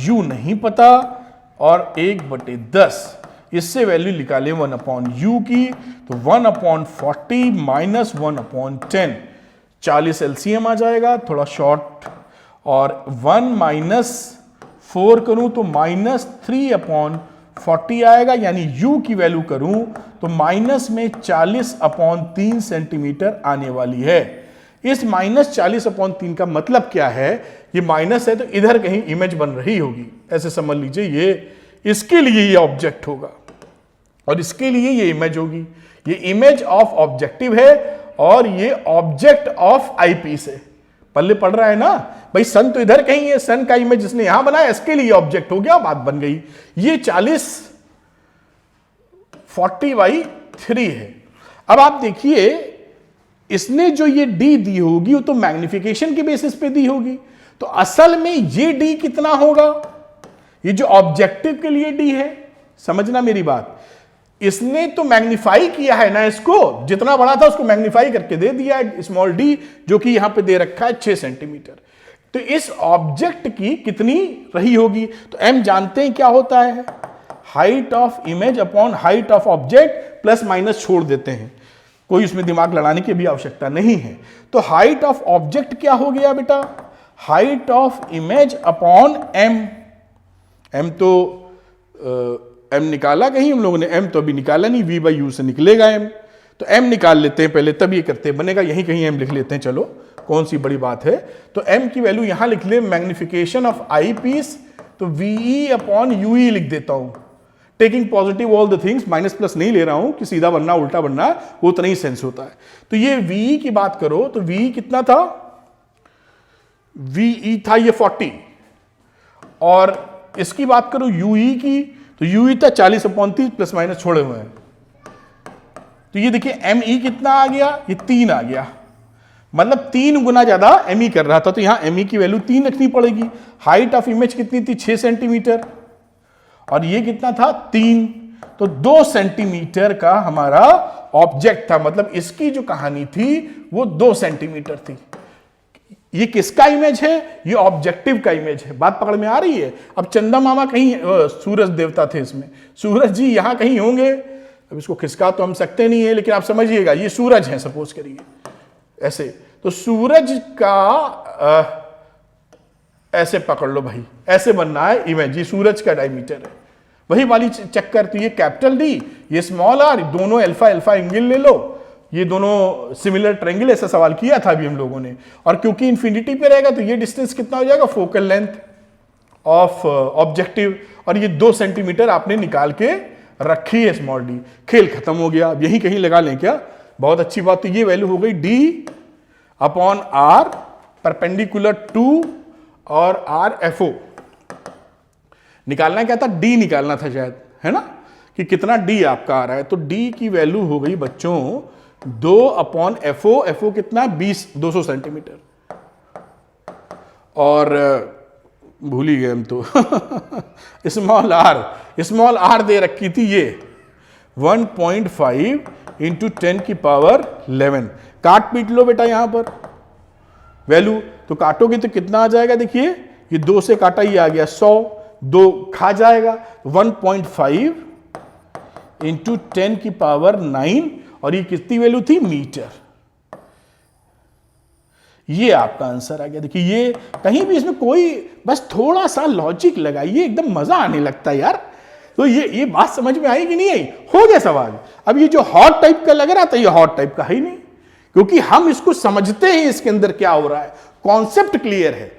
U नहीं पता, और 1/10, इससे वैल्यू निकालें 1/U की, तो 1/40 माइनस 1/10, 40 LCM आ जाएगा, थोड़ा शॉर्ट, और 1 माइनस 4 करूं तो -3/40 आएगा, यानी U की वैल्यू करूं तो माइनस में 40/3 सेंटीमीटर आने वाली है। इस -40/3 का मतलब क्या है, ये माइनस है तो इधर कहीं इमेज बन रही होगी, ऐसे समझ लीजिए ये इसके लिए ये ऑब्जेक्ट होगा और इसके लिए ये इमेज होगी। ये इमेज ऑफ ऑब्जेक्टिव है और ये ऑब्जेक्ट ऑफ आईपीस है। पल्ले पड़ रहा है ना भाई, सन तो इधर कहीं है, सन का इमेज जिसने यहां बनाया इसके लिए ऑब्जेक्ट हो गया, बात बन गई। ये 40/3 है। अब आप देखिए इसने जो ये d दी होगी वो तो मैग्निफिकेशन के बेसिस पे दी होगी, तो असल में ये d कितना होगा, ये जो ऑब्जेक्टिव के लिए d है, समझना मेरी बात, इसने तो मैग्नीफाई किया है ना, इसको जितना बड़ा था उसको मैग्नीफाई करके दे दिया है स्मॉल d, जो कि यहां पे दे रखा है 6 सेंटीमीटर। तो इस ऑब्जेक्ट की कितनी रही होगी, तो m जानते हैं क्या होता है, height of image upon height of object, plus minus छोड़ देते हैं, कोई उसमें दिमाग लड़ाने की भी आवश्यकता नहीं है। तो हाइट ऑफ ऑब्जेक्ट क्या हो गया बेटा, height of image upon m, m तो m निकाला कहीं हम लोगों ने, m तो अभी निकाला नहीं, V/U से निकलेगा m, तो m निकाल लेते हैं पहले, तब ये करते बनेगा, यहीं कहीं m लिख लेते हैं, चलो कौन सी बड़ी बात है। तो m की वैल्यू यहां लिख ले, मैग्निफिकेशन ऑफ आई पीस, तो VE/UE लिख देता हूं, taking positive all the things, minus plus नहीं ले रहा हूं कि सीधा बनना उल्टा बनना, वो उतना ही सेंस होता है। तो ये VE की बात करो तो VE कितना था, VE था ये 40, और इसकी बात करो UE की, तो UE था 40/30 प्लस माइनस छोड़े हुए हैं। तो ये देखिए ME कितना आ गया, ये 3 आ गया, मतलब 3 गुना ज्यादा ME कर रहा था, तो यहां ME की वैल्यू 3 रखनी पड़ेगी। हाइट ऑफ इमेज कितनी थी, 6 सेंटीमीटर, और ये कितना था 3, तो 2 सेंटीमीटर का हमारा ऑब्जेक्ट था, मतलब इसकी जो कहानी थी वो 2 सेंटीमीटर थी। ये किसका इमेज है, ये ऑब्जेक्टिव का इमेज है, बात पकड़ में आ रही है। अब चंदा मामा कहीं, सूरज देवता थे इसमें, सूरज जी यहां कहीं होंगे, अब इसको खिसका तो हम सकते नहीं है, लेकिन आप समझिएगा ये सूरज है, सपोज करिए ऐसे, तो सूरज का ऐसे पकड़ लो भाई, ऐसे बनना है इमेज, ये सूरज का डायमीटर है, वही वाली चक्कर। तो ये कैपिटल D, ये स्मॉल r, दोनों अल्फा एंगल ले लो, ये दोनों सिमिलर ट्रायंगल, ऐसा सवाल किया था अभी हम लोगों ने, और क्योंकि इंफिनिटी पे रहेगा तो ये डिस्टेंस कितना हो जाएगा, फोकल लेंथ ऑफ ऑब्जेक्टिव, और ये 2 सेंटीमीटर आपने निकाल के रखी है स्मॉल d, खेल खत्म हो गया। अब यही कहीं लगा लें क्या, बहुत अच्छी बात। तो ये वैल्यू हो गई D/R परपेंडिकुलर टू और RFO। निकालना क्या था, D निकालना था शायद, है ना, कि कितना D आपका आ रहा है। तो D की वैल्यू हो गई बच्चों 2/FO, FO कितना 200 सेंटीमीटर, और भूल ही गए हम तो स्मॉल r दे रखी थी ये 1.5 × 10⁻11। काट पीट लो बेटा यहां पर वैल्यू, तो काटोगे तो कितना आ जाएगा, देखिए ये 2 से काटा, ये आ गया 100, 2 खा जाएगा, 1.5 इंटू 10 की पावर 9, और ये कितनी वैल्यू थी, मीटर। ये आपका आंसर आ गया। देखिए ये कहीं भी इसमें कोई, बस थोड़ा सा लॉजिक लगाइए, एकदम मजा आने लगता है यार। तो ये बात समझ में आई कि नहीं आई, हो गया सवाल। अब ये जो हॉट टाइप का लग रहा था, ये हॉट टाइप का है ही नहीं, क्योंकि हम इसको समझते हैं इसके अंदर क्या हो रहा है, कॉन्सेप्ट क्लियर है,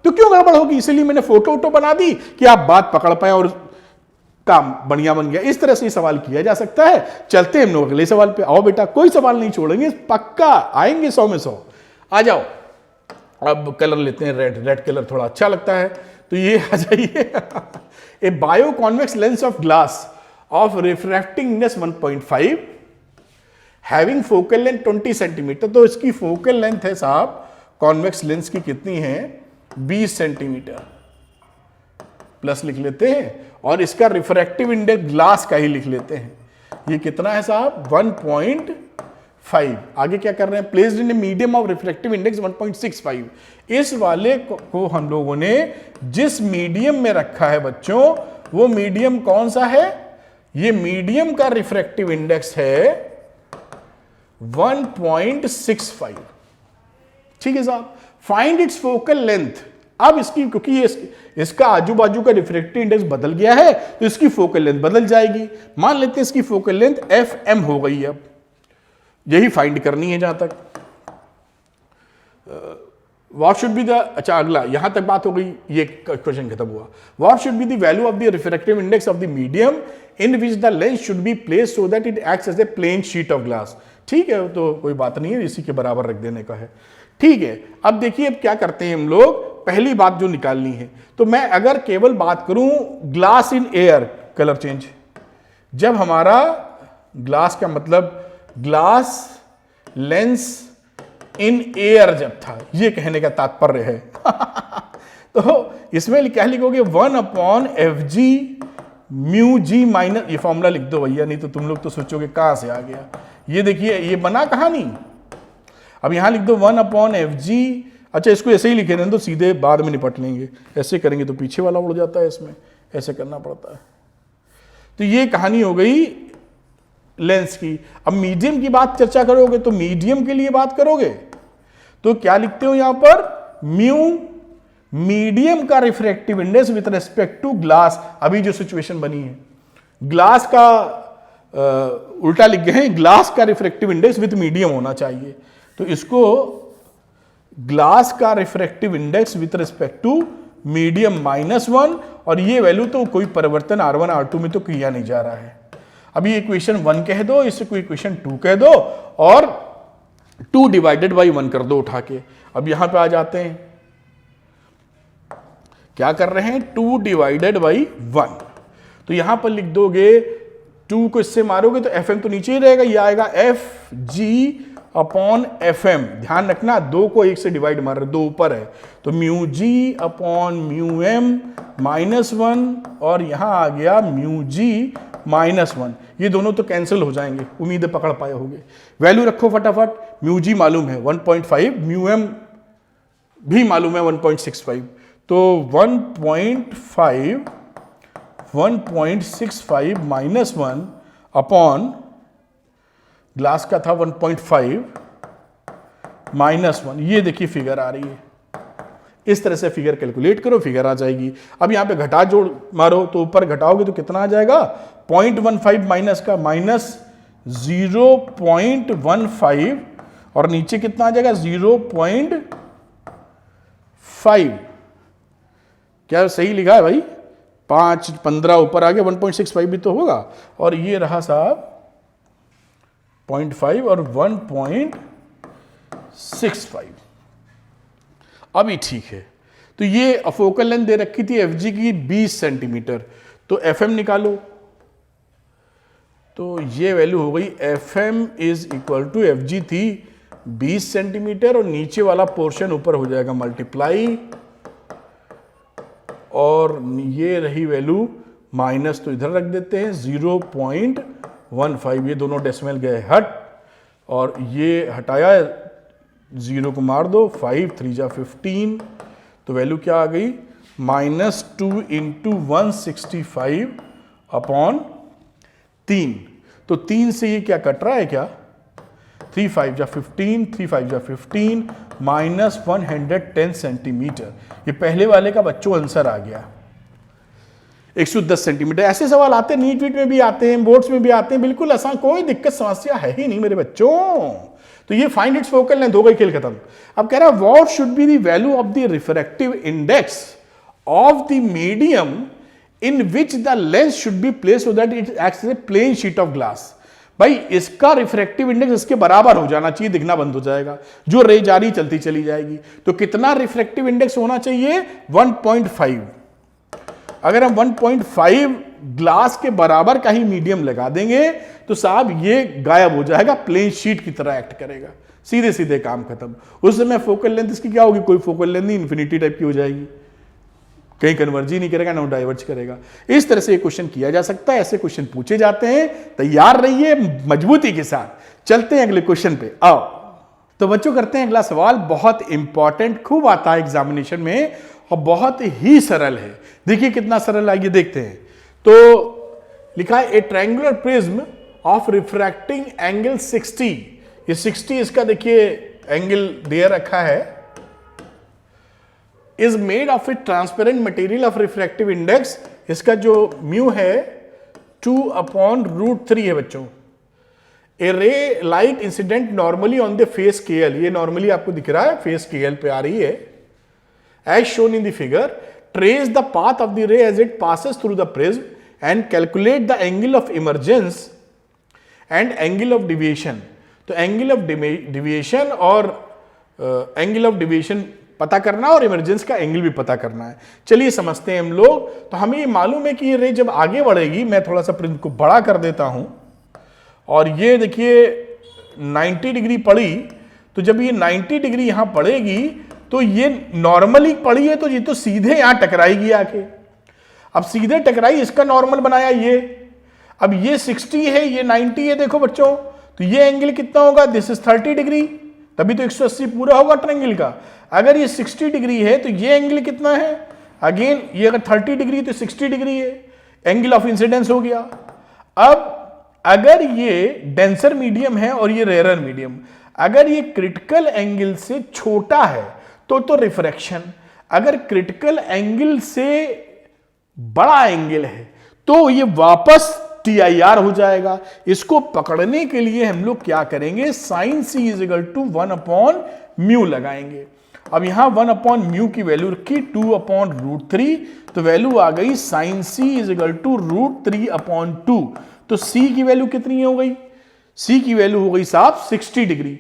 तो क्यों गड़बड़ होगी। इसलिए मैंने फोटो वोटो बना दी कि आप बात पकड़ पाए और काम बढ़िया बन गया। इस तरह से सवाल किया जा सकता है। चलते हैं हम लोग अगले सवाल पे। आओ बेटा, कोई सवाल नहीं छोड़ेंगे, पक्का आएंगे 100 में 100। आ जाओ, अब कलर लेते हैं रेड। रेड कलर थोड़ा अच्छा लगता है, तो ये आ जाइए। ए bio convex lens of glass of refracting index 1.5 having focal length 20 centimetre. तो इसकी फोकल लेंथ है साहब कॉन्वेक्स लेंस की कितनी है, 20 सेंटीमीटर प्लस लिख लेते हैं, और इसका रिफ्रैक्टिव इंडेक्स ग्लास का ही लिख लेते हैं। ये कितना है साहब, 1.5। आगे क्या कर रहे हैं, placed in a medium of refractive index 1.65। इस वाले को हम लोगों ने जिस मीडियम में रखा है बच्चों, वो मीडियम कौन सा है, ये मीडियम का रिफ्रैक्टिव इंडेक्स है 1.65। ठीक है साहब, फाइंड इट्स फोकल लेंथ। अब इसकी, क्योंकि इसका आजू बाजू का रिफ्रैक्टिव इंडेक्स बदल गया है, तो इसकी फोकल लेंथ बदल जाएगी। मान लेते हैं इसकी फोकल लेंथ FM हो गई है। अब यही फाइंड करनी है जहां तक। व्हाट शुड बी द, अच्छा अगला, यहां तक बात हो गई, ये क्वेश्चन खत्म हुआ। What should be the value of the refractive index of the medium in which the lens should be placed so that it acts as a plane sheet of glass. ठीक है, तो कोई बात नहीं है, इसी के बराबर रख देने का है। ठीक है, अब देखिए अब क्या करते हैं हम लोग, पहली बात जो निकालनी है, तो मैं अगर केवल बात करूं glass in air, colour change, जब हमारा ग्लास का मतलब ग्लास लेंस इन एयर जब था, ये कहने का तात्पर्य है। तो इसमें क्या लिखोगे, 1/fg μg माइनस, ये फॉर्मूला लिख दो भैया, नहीं तो तुम लोग तो सोचोगे कहां से आ गया। ये देखिए ये बना कहानी, अब यहां लिख दो 1/fg। अच्छा इसको ऐसे ही लिखे रहने दो, सीधे बाद में निपट लेंगे। ऐसे करेंगे तो पीछे वाला उड़ जाता है, इसमें ऐसे करना पड़ता है। तो ये कहानी हो गई लेंस की। अब मीडियम की बात चर्चा करोगे तो मीडियम के लिए बात करोगे तो क्या लिखते हो यहां पर, म्यू मीडियम का refractive index with respect to glass. अभी जो सिचुएशन बनी है, ग्लास का उल्टा लिख गए हैं, ग्लास का रिफ्रैक्टिव इंडेक्स विद मीडियम होना चाहिए। तो इसको ग्लास का refractive index with respect to medium -1, और ये वैल्यू तो कोई परिवर्तन R1 R2 में तो किया नहीं जा रहा है। अभी इक्वेशन 1 कह दो, इसे कोई इक्वेशन 2 कह दो, और 2 डिवाइडेड बाई 1 कर दो उठा के। अब यहां पे आ जाते हैं, क्या कर रहे हैं, 2 डिवाइडेड बाई 1। तो यहां पर लिख दोगे, 2 को इससे मारोगे तो FM तो नीचे ही रहेगा, ये आएगा FG/FM। ध्यान रखना 2 को 1 से डिवाइड मार रहे, 2 ऊपर है, तो μg/μm -1, और यहां आ गया μg-1। ये दोनों तो कैंसिल हो जाएंगे, उम्मीद है पकड़ पाए होंगे। वैल्यू रखो फटाफट, μg मालूम है 1.5, μm भी मालूम है 1.65, तो 1.65 -1 अपॉन ग्लास का था 1.5 -1। ये देखिए फिगर आ रही है, इस तरह से फिगर कैलकुलेट करो, फिगर आ जाएगी। अब यहां पे घटा जोड़ मारो, तो ऊपर घटाओगे तो कितना आ जाएगा, 0.15 माइनस का -0.15, और नीचे कितना आ जाएगा 0.5। क्या सही लिखा है भाई, 5 15 ऊपर आ गया, 1.65 भी तो होगा, और ये रहा साहब 0.5 और 1.65। अभी ठीक है, तो ये फोकल लेंथ दे रखी थी FG की 20 सेंटीमीटर, तो FM निकालो, तो ये वैल्यू हो गई FM is equal to FG थी 20 सेंटीमीटर, और नीचे वाला पोर्शन ऊपर हो जाएगा मल्टीप्लाई, और ये रही वैल्यू माइनस, तो इधर रख देते हैं 0.15। ये दोनों डेसिमल गए हट, और ये हटाया, 0 को मार दो, 5 3 जा 15, तो वैल्यू क्या आ गई -2 इंटू 165/3। तो 3 से ये क्या कट रहा है क्या, 3 5 जा 15, 3 5 जा 15 माइनस 110 सेंटीमीटर। ये पहले वाले का बच्चों आंसर आ गया 110 सेंटीमीटर। ऐसे सवाल आते हैं, नीट वीट में भी आते हैं, बोर्ड्स में भी आते हैं, बिल्कुल आसान, कोई दिक्कत समस्या है ही नहीं मेरे बच्चों। तो ये फाइंड इट्स फोकल लेंथ हो गई, खेल खत्म। अब कह रहा है what should be the value of the refractive index of the medium in which the lens should be placed so that it acts as a plane sheet of glass. भाई इसका रिफ्रैक्टिव इंडेक्स इसके बराबर हो जाना चाहिए, दिखना बंद हो जाएगा, जो रे जा रही चलती चली जाएगी। तो कितना रिफ्रैक्टिव इंडेक्स होना चाहिए, 1.5। अगर हम 1.5 ग्लास के बराबर का ही मीडियम लगा देंगे तो साहब ये गायब हो जाएगा, प्लेन शीट की तरह एक्ट करेगा, सीधे सीधे काम खत्म। उस समय फोकल लेंथ इसकी क्या होगी, कोई फोकल लेंथ नहीं, इन्फिनिटी टाइप की हो जाएगी, कहीं कन्वर्ज ही नहीं करेगा, ना डाइवर्ज करेगा। इस तरह से क्वेश्चन किया जा सकता है, ऐसे क्वेश्चन पूछे जाते हैं। तैयार रहिए मजबूती के साथ। चलते हैं अगले क्वेश्चन पे, आओ। तो बच्चों करते हैं अगला सवाल, बहुत इंपॉर्टेंट, खूब आता है एग्जामिनेशन में और बहुत ही सरल है। देखिए कितना सरल है, ये देखते हैं। तो लिखा है a triangular prism of refracting angle 60। ये 60 इसका देखिए एंगल दे रखा है, is made of a transparent material of refractive index. इसका जो म्यू है 2/√3 है बच्चों। A ray light incident normally on the face KL, ये नॉर्मली आपको दिख रहा है, फेस KL पे आ रही है। As shown in the figure, trace the path of the ray as it passes through the prism and calculate the angle of emergence and angle of deviation. तो एंगल ऑफ डिविएशन और angle of deviation पता करना और emergence का angle भी पता करना है। चलिए समझते हैं हम लोग। तो हमें ये मालूम है कि ये रे जब आगे बढ़ेगी, मैं थोड़ा सा प्रिज्म को बड़ा कर देता हूं, और ये देखिए 90 डिग्री पड़ी, तो जब ये 90 डिग्री यहां पड़ेगी तो ये नॉर्मली पड़ी है, तो ये तो सीधे यहां टकराएगी आके। अब सीधे टकराई, इसका नॉर्मल बनाया ये। अब ये 60 है, ये 90 है, देखो बच्चों, तो ये एंगल कितना होगा, दिस इज 30 डिग्री, तभी तो 180 पूरा होगा ट्रायंगल का। अगर ये 60 डिग्री है तो ये एंगल कितना है, अगेन ये अगर 30 डिग्री तो 60 डिग्री है, एंगल ऑफ इंसिडेंस हो गया। अब अगर ये डेंसर मीडियम है और ये रेयर मीडियम, अगर ये क्रिटिकल एंगल से छोटा है तो रिफ्रैक्शन, अगर क्रिटिकल एंगल से बड़ा एंगल है तो ये वापस TIR हो जाएगा। इसको पकड़ने के लिए हम लोग क्या करेंगे, sine C is equal to 1/μ लगाएंगे। अब यहां 1/μ की वैल्यू रखी 2/√3, तो वैल्यू आ गई sine C is equal to √3/2। तो C की वैल्यू कितनी हो गई, C की वैल्यू हो गई साहब 60 डिग्री।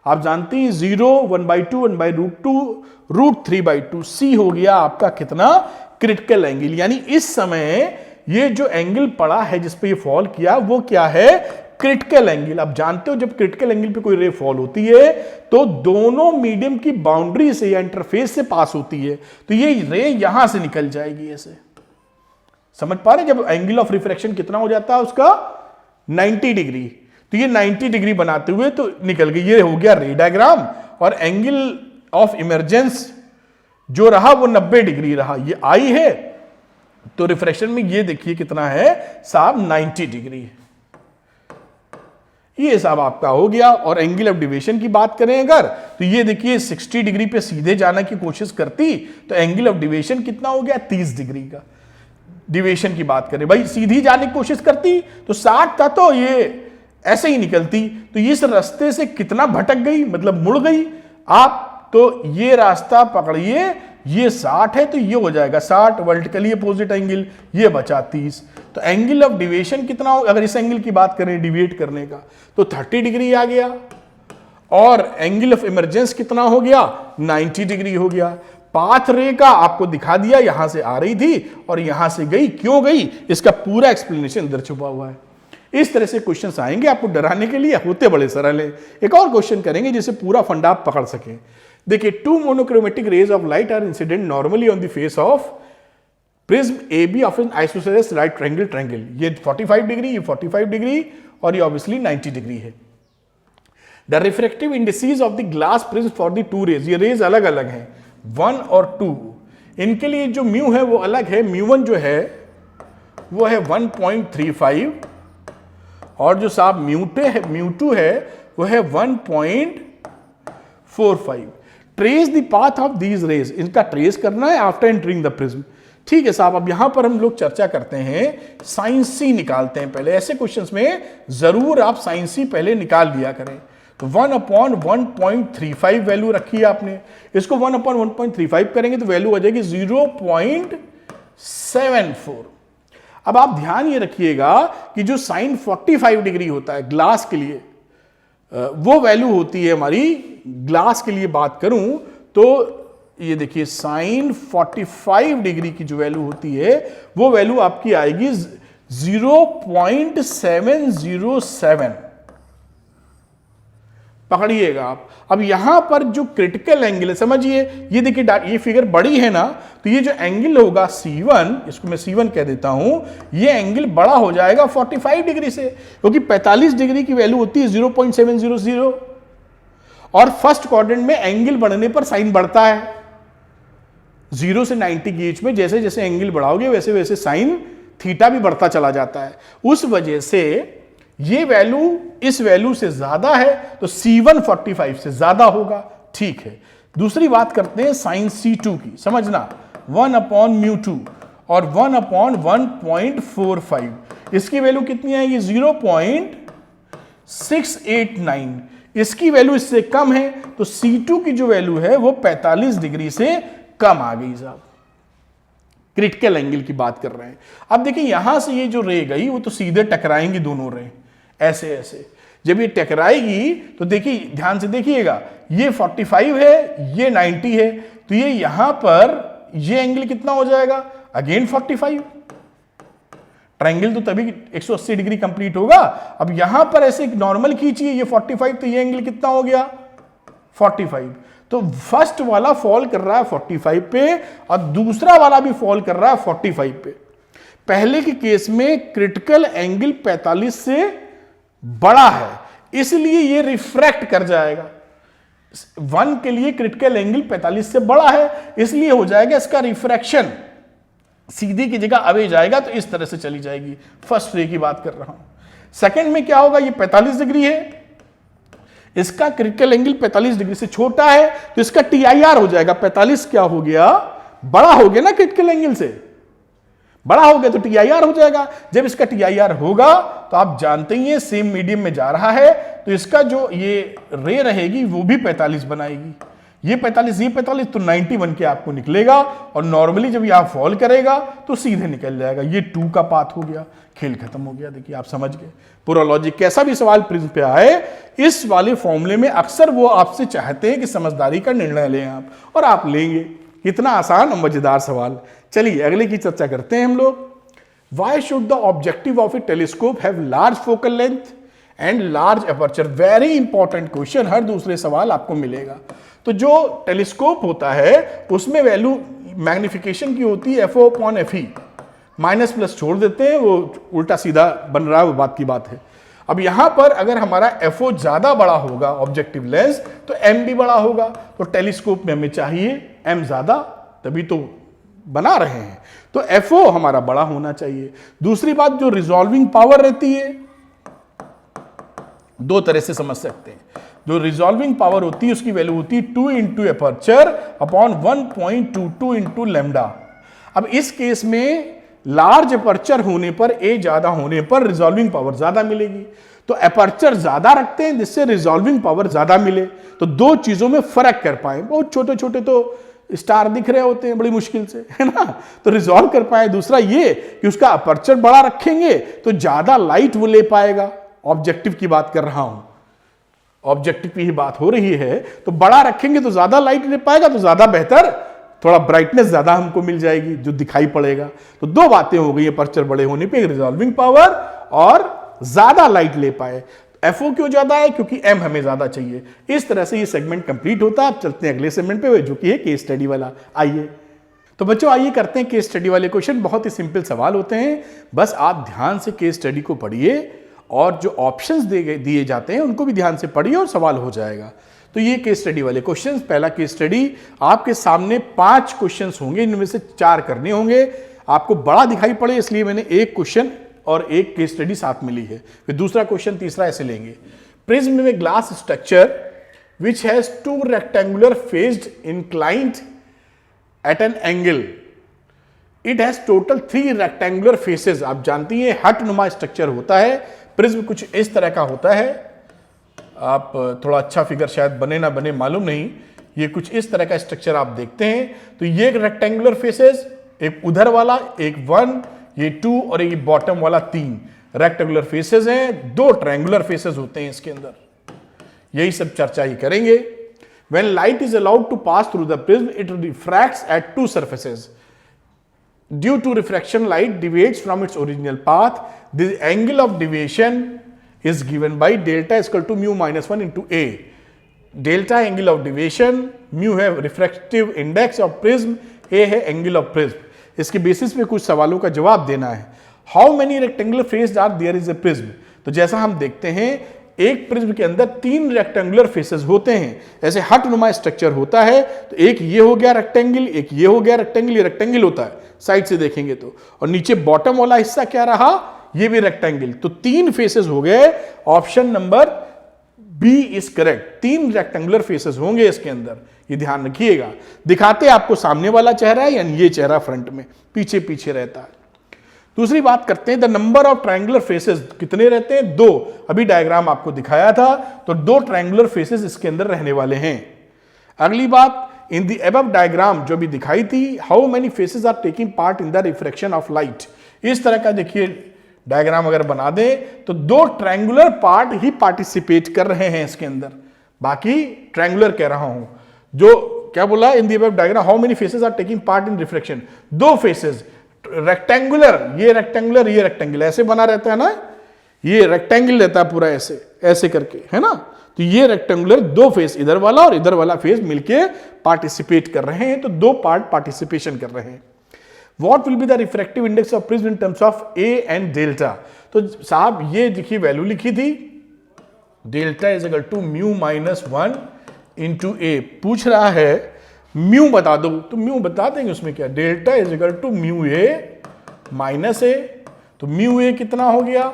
आप जानते हैं 0, 1/2, 1/√2, √3/2। C हो गया आपका कितना, क्रिटिकल एंगल। यानी इस समय ये जो एंगल पड़ा है जिस पे ये फॉल किया वो क्या है, क्रिटिकल एंगल। आप जानते हो जब क्रिटिकल एंगल पे कोई रे फॉल होती है तो दोनों मीडियम की बाउंड्री से या इंटरफेस से पास होती है, तो ये रे यहां से निकल जाएगी ऐसे। समझ पा रहे, जब एंगल ऑफ रिफ्रैक्शन कितना हो जाता है उसका 90 डिग्री, तो ये 90 डिग्री बनाते हुए तो निकल गई। ये हो गया रे डायग्राम, और एंगल ऑफ इमरजेंस जो रहा वो 90 डिग्री रहा, ये आई है, तो रिफ्रैक्शन में ये देखिए कितना है साहब 90 डिग्री। ये साहब आपका हो गया। और एंगल ऑफ डिविएशन की बात करें अगर, तो ये देखिए 60 डिग्री पे सीधे जाने की कोशिश करती तो एंगल ऑफ डिविएशन कितना हो गया, 30 डिग्री का। डिविएशन की बात करें, भाई सीधी जाने की कोशिश करती तो 60 था, तो ये ऐसे ही निकलती, तो इस रास्ते से कितना भटक गई, मतलब मुड़ गई आप। तो ये रास्ता पकड़िए, ये 60 है तो ये हो जाएगा 60 वर्टिकली अपोजिट एंगल, ये बचा 30। तो एंगल ऑफ डिविएशन कितना हो, अगर इस एंगल की बात करें डिविएट करने का, तो 30 डिग्री आ गया। और एंगल ऑफ इमरजेंस कितना हो गया, 90 डिग्री हो गया। पाथ रे का आपको दिखा दिया, यहां से आ रही थी और यहां से गई, क्यों गई, इसका पूरा एक्सप्लेनेशन अंदर छुपा हुआ है। इस तरह से क्वेश्चंस आएंगे आपको डराने के लिए, होते बड़े सरल है। एक और क्वेश्चन करेंगे जिससे पूरा फंडा आप पकड़ सकें। देखिए, 2 monochromatic rays of light are incident normally on the face of prism AB of an isosceles right triangle. ये 45 डिग्री, ये 45 डिग्री, और ये ऑब्वियसली 90 डिग्री है। The refractive indices of the glass prism for the 2 rays, ये rays अलग अलग हैं, 1 और 2, इनके लिए जो म्यू है वो अलग है, म्यू1 जो है वो है 1.35 और जो साहब म्यू2 है वो है 1.45। Trace the path of these raise, इनका ट्रेस करना है आफ्टर एंटरिंग द प्रिज्म। ठीक है साहब, अब यहां पर हम लोग चर्चा करते हैं, साइन सी निकालते हैं पहले। ऐसे क्वेश्चंस में जरूर आप साइन सी पहले निकाल लिया करें। तो 1/1.35 वैल्यू रखी है आपने, इसको 1/1.35 करेंगे तो वैल्यू आ जाएगी 0.74। अब आप ध्यान ये रखिएगा कि जो साइन 45 डिग्री होता है ग्लास के लिए, वो वैल्यू होती है हमारी, ग्लास के लिए बात करूं तो ये देखिए साइन 45 डिग्री की जो वैल्यू होती है वो वैल्यू आपकी आएगी 0.707। पकड़िएगा आप। अब यहां पर जो क्रिटिकल एंगल है, समझिए, ये देखिए ये फिगर बड़ी है ना, तो ये जो एंगल होगा C1, इसको मैं C1 कह देता हूं, ये एंगल बड़ा हो जाएगा 45 डिग्री से, क्योंकि 45 डिग्री की वैल्यू होती है 0.700 और फर्स्ट क्वाड्रेंट में एंगल बढ़ने पर साइन बढ़ता है 0 से 90 के बीच में। जैसे जैसे एंगल बढ़ाओगे वैसे वैसे साइन थीटा भी बढ़ता चला जाता है। उस वजह से ये वैल्यू इस वैल्यू से ज्यादा है तो C1 45 से ज्यादा होगा। ठीक है, दूसरी बात करते हैं साइन C2 की। समझना, 1/μ2 और 1/1.45, इसकी वैल्यू कितनी आएगी 0.689। इसकी वैल्यू इससे कम है तो C2 की जो वैल्यू है वो 45 डिग्री से कम आ गई साहब। क्रिटिकल एंगल की बात कर रहे हैं। अब देखिए यहां से ये जो रे गई वो तो सीधे टकराएंगी दोनों रे, ऐसे ऐसे। जब ये टकराएगी तो देखिए, ध्यान से देखिएगा, ये 45 है, ये 90 है, तो ये यहां पर ये एंगल कितना हो जाएगा, अगेन 45। ट्रायंगल तो तभी 180 डिग्री कंप्लीट होगा। अब यहां पर ऐसे एक नॉर्मल खींचिए, ये 45, तो ये एंगल कितना हो गया 45। तो फर्स्ट वाला फॉल कर रहा है 45 पे और दूसरा वाला भी फॉल कर रहा है 45 पे। पहले के केस में क्रिटिकल एंगल 45 से बड़ा है, इसलिए ये रिफ्रैक्ट कर जाएगा। 1 के लिए क्रिटिकल एंगल 45 से बड़ा है, इसलिए हो जाएगा इसका रिफ्रैक्शन, सीधी की जगह अवे जाएगा तो इस तरह से चली जाएगी। फर्स्ट रे की बात कर रहा हूं। सेकंड में क्या होगा, ये 45 डिग्री है, इसका क्रिटिकल एंगल 45 डिग्री से छोटा है तो इसका TIR हो जाएगा 45, क्या हो गया, बड़ा हो गया ना, क्रिटिकल एंगल से बड़ा हो गया तो TIR हो जाएगा। जब इसका TIR होगा तो आप जानते ही हैं सेम मीडियम में जा रहा है तो इसका जो ये रे रहेगी वो भी 45 बनाएगी। ये 45 तो 90 बन के आपको निकलेगा और नॉर्मली जब यहां फॉल करेगा तो सीधे निकल जाएगा। ये 2 का पाथ हो गया, खेल खत्म हो गया। देखिए आप समझ गए पूरा लॉजिक। कैसा भी सवाल प्रिज्म पे आए, इस वाले फॉर्मूले में अक्सर वो आपसे चाहते हैं कि समझदारी का निर्णय लें आप, और आप लेंगे। कितना आसान और मजेदार सवाल। चलिए अगले की चर्चा करते हैं हम लोग। Why should the objective of a telescope have large focal length and large aperture? Very important question, हर दूसरे सवाल आपको मिलेगा। तो जो टेलीस्कोप होता है उसमें वैल्यू मैग्निफिकेशन की होती है FO/FE, माइनस प्लस छोड़ देते हैं, वो उल्टा सीधा बन रहा है, वो बात की बात है। अब यहां पर अगर हमारा FO ज्यादा बड़ा होगा ऑब्जेक्टिव लेंस तो M भी बड़ा होगा, तो टेलीस्कोप में हमें चाहिए M ज्यादा, तभी तो बना रहे हैं, तो FO हमारा बड़ा होना चाहिए। दूसरी बात, जो रिजॉल्विंग पावर रहती है, दो तरह से समझ सकते हैं। जो रिजॉल्विंग पावर होती है उसकी वैल्यू होती है 2 into aperture upon 1.22 into lambda. अब इस केस में लार्ज एपर्चर होने पर, ए ज्यादा होने पर रिजॉल्विंग पावर ज्यादा मिलेगी, तो एपर्चर ज्यादा रखते हैं जिससे रिजॉल्विंग पावर ज्यादा मिले, तो दो चीजों में फर्क कर पाए। बहुत छोटे छोटे तो स्टार दिख रहे होते हैं बड़ी मुश्किल से, है ना, तो रिजॉल्व कर पाए। दूसरा ये कि उसका अपर्चर बड़ा रखेंगे तो ज्यादा लाइट वो ले पाएगा। ऑब्जेक्टिव की बात कर रहा हूं, ऑब्जेक्टिव की ही बात हो रही है, तो बड़ा रखेंगे तो ज्यादा लाइट ले पाएगा, तो ज्यादा बेहतर, थोड़ा ब्राइटनेस ज्यादा हमको मिल जाएगी जो दिखाई पड़ेगा। तो दो बातें हो गई, अपर्चर बड़े होने पे, रिजॉल्विंग पावर और ज्यादा लाइट ले पाए। FO क्यों ज्यादा है, क्योंकि M हमें ज्यादा चाहिए। इस तरह से ये सेगमेंट कंप्लीट होता है। अब चलते हैं अगले सेगमेंट पे, जो कि है केस स्टडी वाला। आइए तो बच्चों, आइए करते हैं केस स्टडी वाले क्वेश्चन। बहुत ही सिंपल सवाल होते हैं, बस आप ध्यान से केस स्टडी को पढ़िए और जो ऑप्शंस दिए जाते हैं उनको भी ध्यान से पढ़िए और सवाल हो जाएगा। तो ये केस स्टडी वाले क्वेश्चंस, पहला केस स्टडी आपके सामने 5 क्वेश्चंस होंगे, इनमें से 4 करने होंगे। आपको बड़ा दिखाई पड़े इसलिए मैंने एक क्वेश्चन और एक केस स्टडी साथ में ली है, फिर दूसरा क्वेश्चन तीसरा ऐसे लेंगे। प्रिज्म में glass structure which has 2 rectangular faced inclined at an angle, it has total 3 rectangular faces. आप जानती हैं हट नुमा स्ट्रक्चर होता है, प्रिज्म कुछ इस तरह का होता है। आप थोड़ा अच्छा फिगर शायद बने ना बने मालूम नहीं, ये कुछ इस तरह का स्ट्रक्चर आप देखते हैं। तो ये रेक्टेंगुलर फेसेस, एक उधर वाला, एक 1, ये 2 और ये बॉटम वाला 3 रेक्टेंगुलर फेसेस हैं। 2 ट्रायंगुलर फेसेस होते हैं इसके अंदर, यही सब चर्चा ही करेंगे। When light is allowed to pass through the prism, it refracts at 2 surfaces. Due to refraction, light deviates from its original path. The angle of deviation is given by delta is equal to mu minus 1 into A. Delta angle of deviation, mu है refractive index of prism, A है angle of prism. इसके basis पे कुछ सवालों का जवाब देना है। How many rectangular faces are there is a prism? तो जैसा हम देखते हैं एक प्रिज्म के अंदर 3 रेक्टेंगुलर फेसेस होते हैं, ऐसे हट नुमा स्ट्रक्चर होता है। तो एक ये हो गया रेक्टेंगल, एक ये हो गया रेक्टेंगल, ये रेक्टेंगल होता है साइड से देखेंगे तो, और नीचे बॉटम वाला हिस्सा क्या रहा, ये भी रेक्टेंगल। तो 3 फेसेस हो गए, option number B is correct. 3 rectangular faces होंगे इसके अंदर, ये ध्यान रखिएगा। दिखाते आपको सामने वाला चेहरा है, यानी ये चेहरा फ्रंट में, पीछे पीछे रहता है। दूसरी बात करते हैं, the number of triangular faces कितने रहते हैं, 2। अभी डायग्राम आपको दिखाया था, तो 2 ट्रायंगुलर फेसेस इसके अंदर रहने वाले हैं। अगली बात, इन द अबव डायग्राम जो भी दिखाई थी, how many faces are taking part in the refraction of light. इस तरह का देखिए डायग्राम अगर बना दें तो 2 ट्रायंगुलर पार्ट ही पार्टिसिपेट कर रहे हैं इसके अंदर, बाकी ट्रायंगुलर कह रहा हूं। जो क्या बोला, in the above diagram how many faces are taking part in refraction, 2 faces rectangular, ये रेक्टेंगुलर, ये रेक्टेंगुलर, ऐसे बना रहता है ना, ये रेक्टेंगल रहता है पूरा ऐसे ऐसे करके, है ना। तो ये रेक्टेंगुलर 2 फेस, इधर वाला और इधर वाला फेस मिलके पार्टिसिपेट कर रहे हैं, तो 2 पार्ट पार्टिसिपेशन कर रहे हैं। What will be the refractive index of prism in terms of a and delta. तो साहब ये देखिए वैल्यू लिखी थी, delta is equal to mu minus 1 into a. पूछ रहा है म्यू बता दो, तो म्यू बता देंगे, उसमें क्या, delta is equal to mu a minus a. तो म्यू ए कितना हो गया,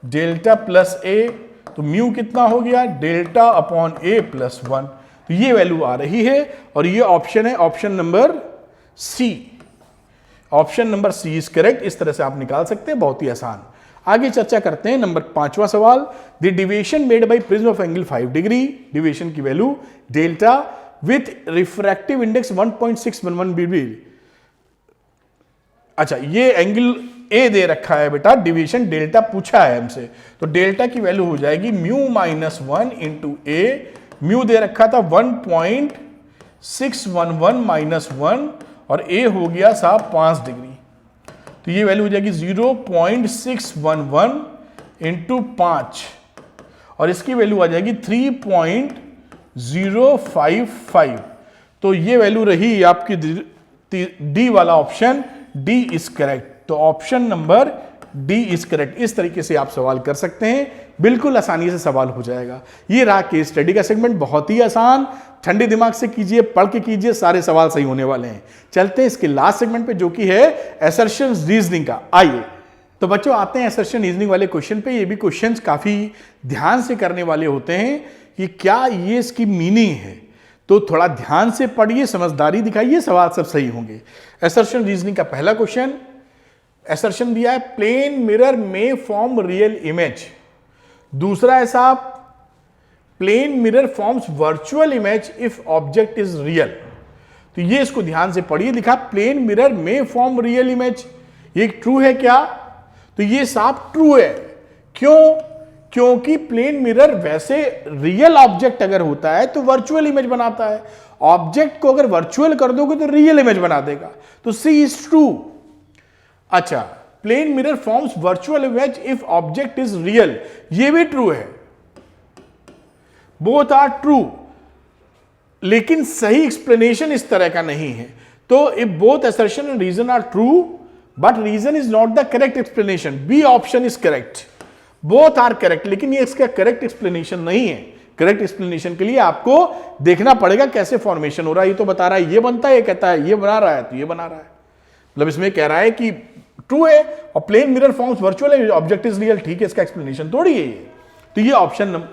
डेल्टा प्लस ए, तो म्यू कितना हो गया, डेल्टा अपॉन ए प्लस 1। तो ये वैल्यू आ रही है, और ये ऑप्शन है option number C. Option number C is correct. इस तरह से आप निकाल सकते हैं, बहुत ही आसान। आगे चर्चा करते हैं नंबर 5वां सवाल, the deviation made by prism of angle 5 degree, deviation की value delta with refractive index 1.611 degree. अच्छा, ये एंगल ए दे रखा है बेटा, डिवीजन डेल्टा पूछा है हमसे, तो डेल्टा की वैल्यू हो जाएगी म्यू माइनस 1 इंटू ए। म्यू दे रखा था 1.611 माइनस 1, और ए हो गया साहब 5 डिग्री, तो ये वैल्यू हो जाएगी 0.611 इंटू 5, और इसकी वैल्यू आ जाएगी 3.055। तो ये वैल्यू रही आपकी डी वाला ऑप्शन, डी इज करेक्ट। तो option number D is correct. इस तरीके से आप सवाल कर सकते हैं, बिल्कुल आसानी से सवाल हो जाएगा। ये रहा केस स्टडी का सेगमेंट, बहुत ही आसान, ठंडे दिमाग से कीजिए, पढ़ के कीजिए, सारे सवाल सही होने वाले हैं। चलते हैं इसके लास्ट सेगमेंट पे, जो कि है असर्शन रीजनिंग का। आइए तो बच्चों आते हैं असर्शन रीजनिंग वाले क्वेश्चन पे। ये भी क्वेश्चंस काफी ध्यान से करने वाले होते हैं कि क्या ये इसकी मीनिंग है, तो थोड़ा ध्यान से पढ़िए, समझदारी दिखाइए, सवाल सब सही होंगे। असर्शन रीजनिंग का पहला क्वेश्चन, असर्शन दिया है प्लेन मिरर में फॉर्म रियल इमेज। दूसरा है साहब plane mirror forms virtual image if object is real. तो ये इसको ध्यान से पढ़िए, लिखा प्लेन मिरर में फॉर्म रियल इमेज, ये ट्रू है क्या, तो ये साहब ट्रू है। क्यों, क्योंकि प्लेन मिरर वैसे रियल ऑब्जेक्ट अगर होता है तो वर्चुअल इमेज बनाता है, ऑब्जेक्ट को अगर वर्चुअल कर दोगे तो रियल इमेज बना देगा, तो सी इज ट्रू। अच्छा, plane mirror forms virtual image if object is real, ये भी ट्रू है, बोथ आर ट्रू, लेकिन सही एक्सप्लेनेशन इस तरह का नहीं है। तो if both assertion and reason are true but reason is not the correct explanation, B option is correct. Both are correct, लेकिन ये इसका करेक्ट एक्सप्लेनेशन नहीं है, करेक्ट एक्सप्लेनेशन के लिए आपको देखना पड़ेगा कैसे फॉर्मेशन हो रहा है। ये तो बता रहा है ये बनता है, ये कहता है ये बना रहा है तो ये बना रहा है, मतलब इसमें कह रहा है कि ट्रू है और प्लेन मिरर फॉर्म्स वर्चुअल है, ऑब्जेक्ट इज रियल, ठीक है, इसका एक्सप्लेनेशन थोड़ी है ये। तो ये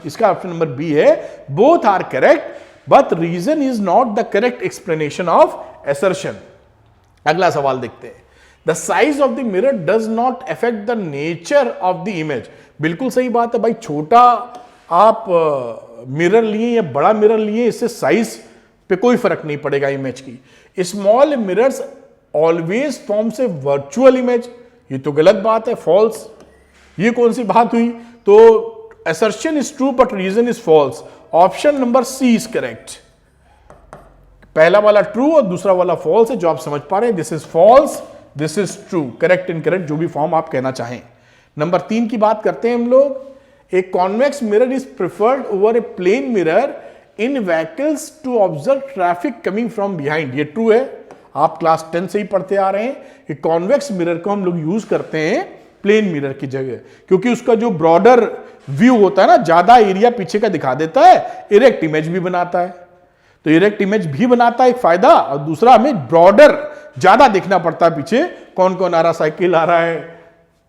इसका ऑप्शन नंबर बी है, both are correct but reason is not the correct explanation of assertion. अगला सवाल देखते हैं, the size of the mirror does not affect the nature of the image. बिल्कुल सही बात है भाई, छोटा आप मिरर लिए या बड़ा मिरर लिए, इससे साइज पे कोई फर्क नहीं पड़ेगा इमेज की। Small mirrors always forms a virtual image, ये तो गलत बात है, फॉल्स। ये कौन सी बात हुई? तो assertion is true but reason is false. Option number C is correct. पहला वाला ट्रू और दूसरा वाला फॉल्स है, जो आप समझ पा रहे हैं। This is false, this is true, correct incorrect जो भी फॉर्म आप कहना चाहें। नंबर 3 की बात करते हैं हम लोग। A convex mirror is preferred over a plane mirror in vehicles to observe traffic coming from behind. ये ट्रू है, आप क्लास 10 से ही पढ़ते आ रहे हैं कि कॉन्वेक्स मिरर को हम लोग यूज करते हैं प्लेन मिरर की जगह, क्योंकि उसका जो ब्रॉडर व्यू होता है ना, ज्यादा एरिया पीछे का दिखा देता है, इरेक्ट इमेज भी बनाता है। तो इरेक्ट इमेज भी बनाता है एक फायदा, और दूसरा हमें ब्रॉडर ज्यादा देखना पड़ता है पीछे कौन कौन आ रहा, साइकिल आ रहा है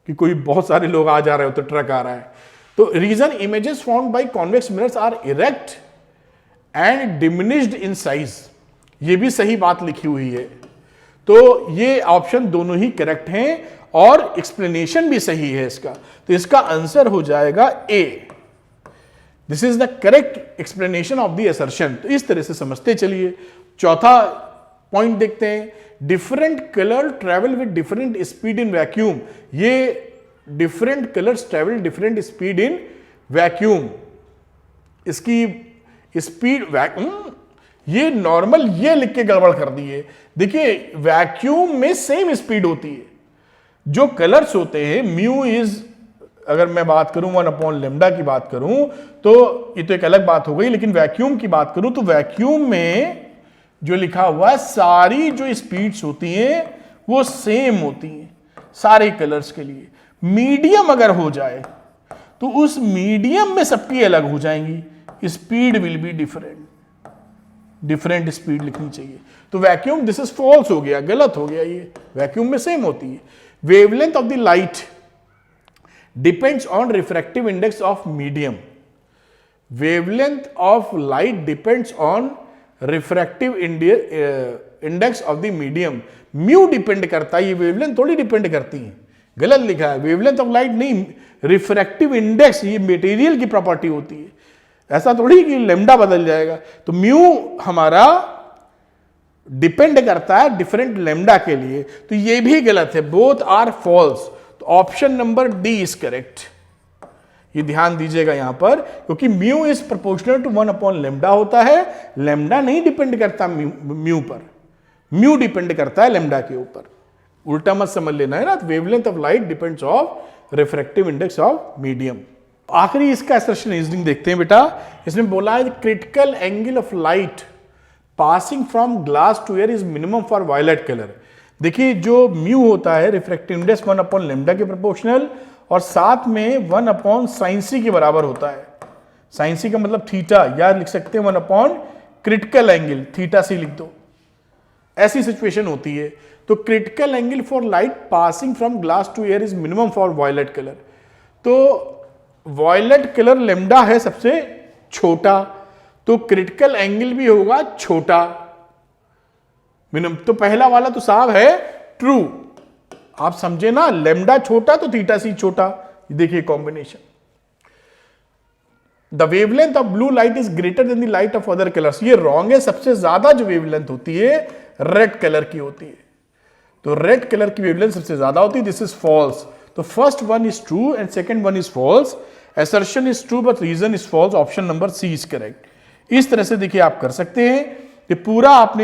कि कोई बहुत सारे लोग आ जा रहे हो तो ट्रक आ रहा है। तो reason images formed by convex mirrors are erect and diminished in size, ये भी सही बात लिखी हुई है। तो ये ऑप्शन दोनों ही करेक्ट हैं और एक्सप्लेनेशन भी सही है इसका, तो इसका आंसर हो जाएगा a. This is the correct explanation of the assertion. तो इस तरह से समझते चलिए। चौथा पॉइंट देखते हैं, different colour travel with different speed in vacuum. ये different colours travel different speed in vacuum, इसकी स्पीड ये नॉर्मल ये लिख के गड़बड़ कर दी है। देखिए वैक्यूम में सेम स्पीड होती है, जो कलर्स होते हैं म्यू इज, अगर मैं बात करूं 1/λ की बात करूं तो ये तो एक अलग बात हो गई, लेकिन वैक्यूम की बात करूं तो वैक्यूम में जो लिखा हुआ है सारी जो स्पीड्स होती हैं वो सेम होती हैं सारे कलर्स के लिए। मीडियम अगर हो जाए तो उस मीडियम में सबकी अलग हो जाएंगी, speed will be different, different speed लिखनी चाहिए। तो वैक्यूम दिस इज फॉल्स हो गया, गलत हो गया, ये वैक्यूम में सेम होती है। Wavelength of the light depends on refractive index of medium. Wavelength of light depends on refractive index of the medium. Mu depend करता है, ये वेवलेंथ थोड़ी डिपेंड करती है, गलत लिखा है। वेवलेंथ ऑफ लाइट नहीं, रिफ्रैक्टिव इंडेक्स ये मटेरियल की प्रॉपर्टी होती है, ऐसा थोड़ी कि लैम्डा बदल जाएगा। तो म्यू हमारा डिपेंड करता है डिफरेंट लैम्डा के लिए, तो ये भी गलत है, बोथ आर फॉल्स। तो option number D is correct. ये ध्यान दीजिएगा यहां पर, क्योंकि म्यू इज प्रोपोर्शनल टू 1/λ होता है। लैम्डा नहीं डिपेंड करता म्यू पर, म्यू डिपेंड करता है लैम्डा के ऊपर। उल्टा मत समझ लेना है ना। Wavelength of light depends of refractive index of medium. आखिरी इसका असर्शन रीजनिंग देखते हैं बेटा। इसमें बोला है critical angle of light passing from glass to air is minimum for violet colour. देखिए जो म्यू होता है रिफ्रैक्टिव इंडेक्स 1/λ के प्रोपोर्शनल, और साथ में 1/sin के बराबर होता है। sin का मतलब थीटा, या लिख सकते हैं 1/क्रिटिकल एंगल, थीटा सी लिख दो। ऐसी सिचुएशन होती है। तो critical angle for light passing from glass to air is minimum for violet colour. तो वायलेट कलर लैम्डा है सबसे छोटा, तो क्रिटिकल एंगल भी होगा छोटा मिनिमम। तो पहला वाला तो साहब है ट्रू, आप समझे ना, लैम्डा छोटा तो थीटा सी छोटा। देखिए combination. The wavelength of blue light is greater than the light of other colours. ये रॉन्ग है, सबसे ज्यादा जो वेवलेंथ होती है रेड कलर की होती है। तो रेड कलर की वेवलेंथ सबसे ज्यादा होती है, दिस इज फॉल्स। तो first one is true and second one is false. assertion is true but reason is false. Option number C is correct. इस तरह से देखिए आप कर सकते हैं कि पूरा आपने